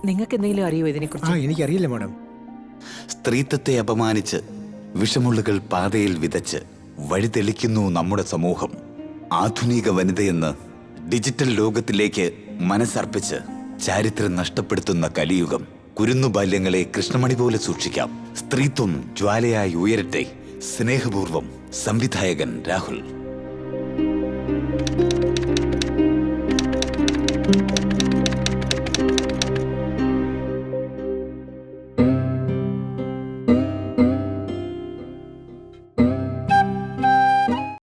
B: നിങ്ങൾക്ക് എന്തെങ്കിലും അറിയോ ഇതിനെക്കുറിച്ച്?
G: എനിക്കറിയില്ല മാഡം.
J: സ്ത്രീത്വത്തെ അപമാനിച്ച് വിഷമുള്ളുകൾ പാതയിൽ വിതച്ച് വഴിതെളിക്കുന്നു നമ്മുടെ സമൂഹം. ആധുനിക വനിതയെന്ന് ഡിജിറ്റൽ ലോകത്തിലേക്ക് മനസ്സർപ്പിച്ച് ചാരിത്രം നഷ്ടപ്പെടുത്തുന്ന കലിയുഗം. കുരുന്നുബാല്യങ്ങളെ കൃഷ്ണമണി പോലെ സൂക്ഷിക്കാം. സ്ത്രീത്വം ജ്വാലയായി ഉയരട്ടെ. സ്നേഹപൂർവം, സംവിധായകൻ രാഹുൽ.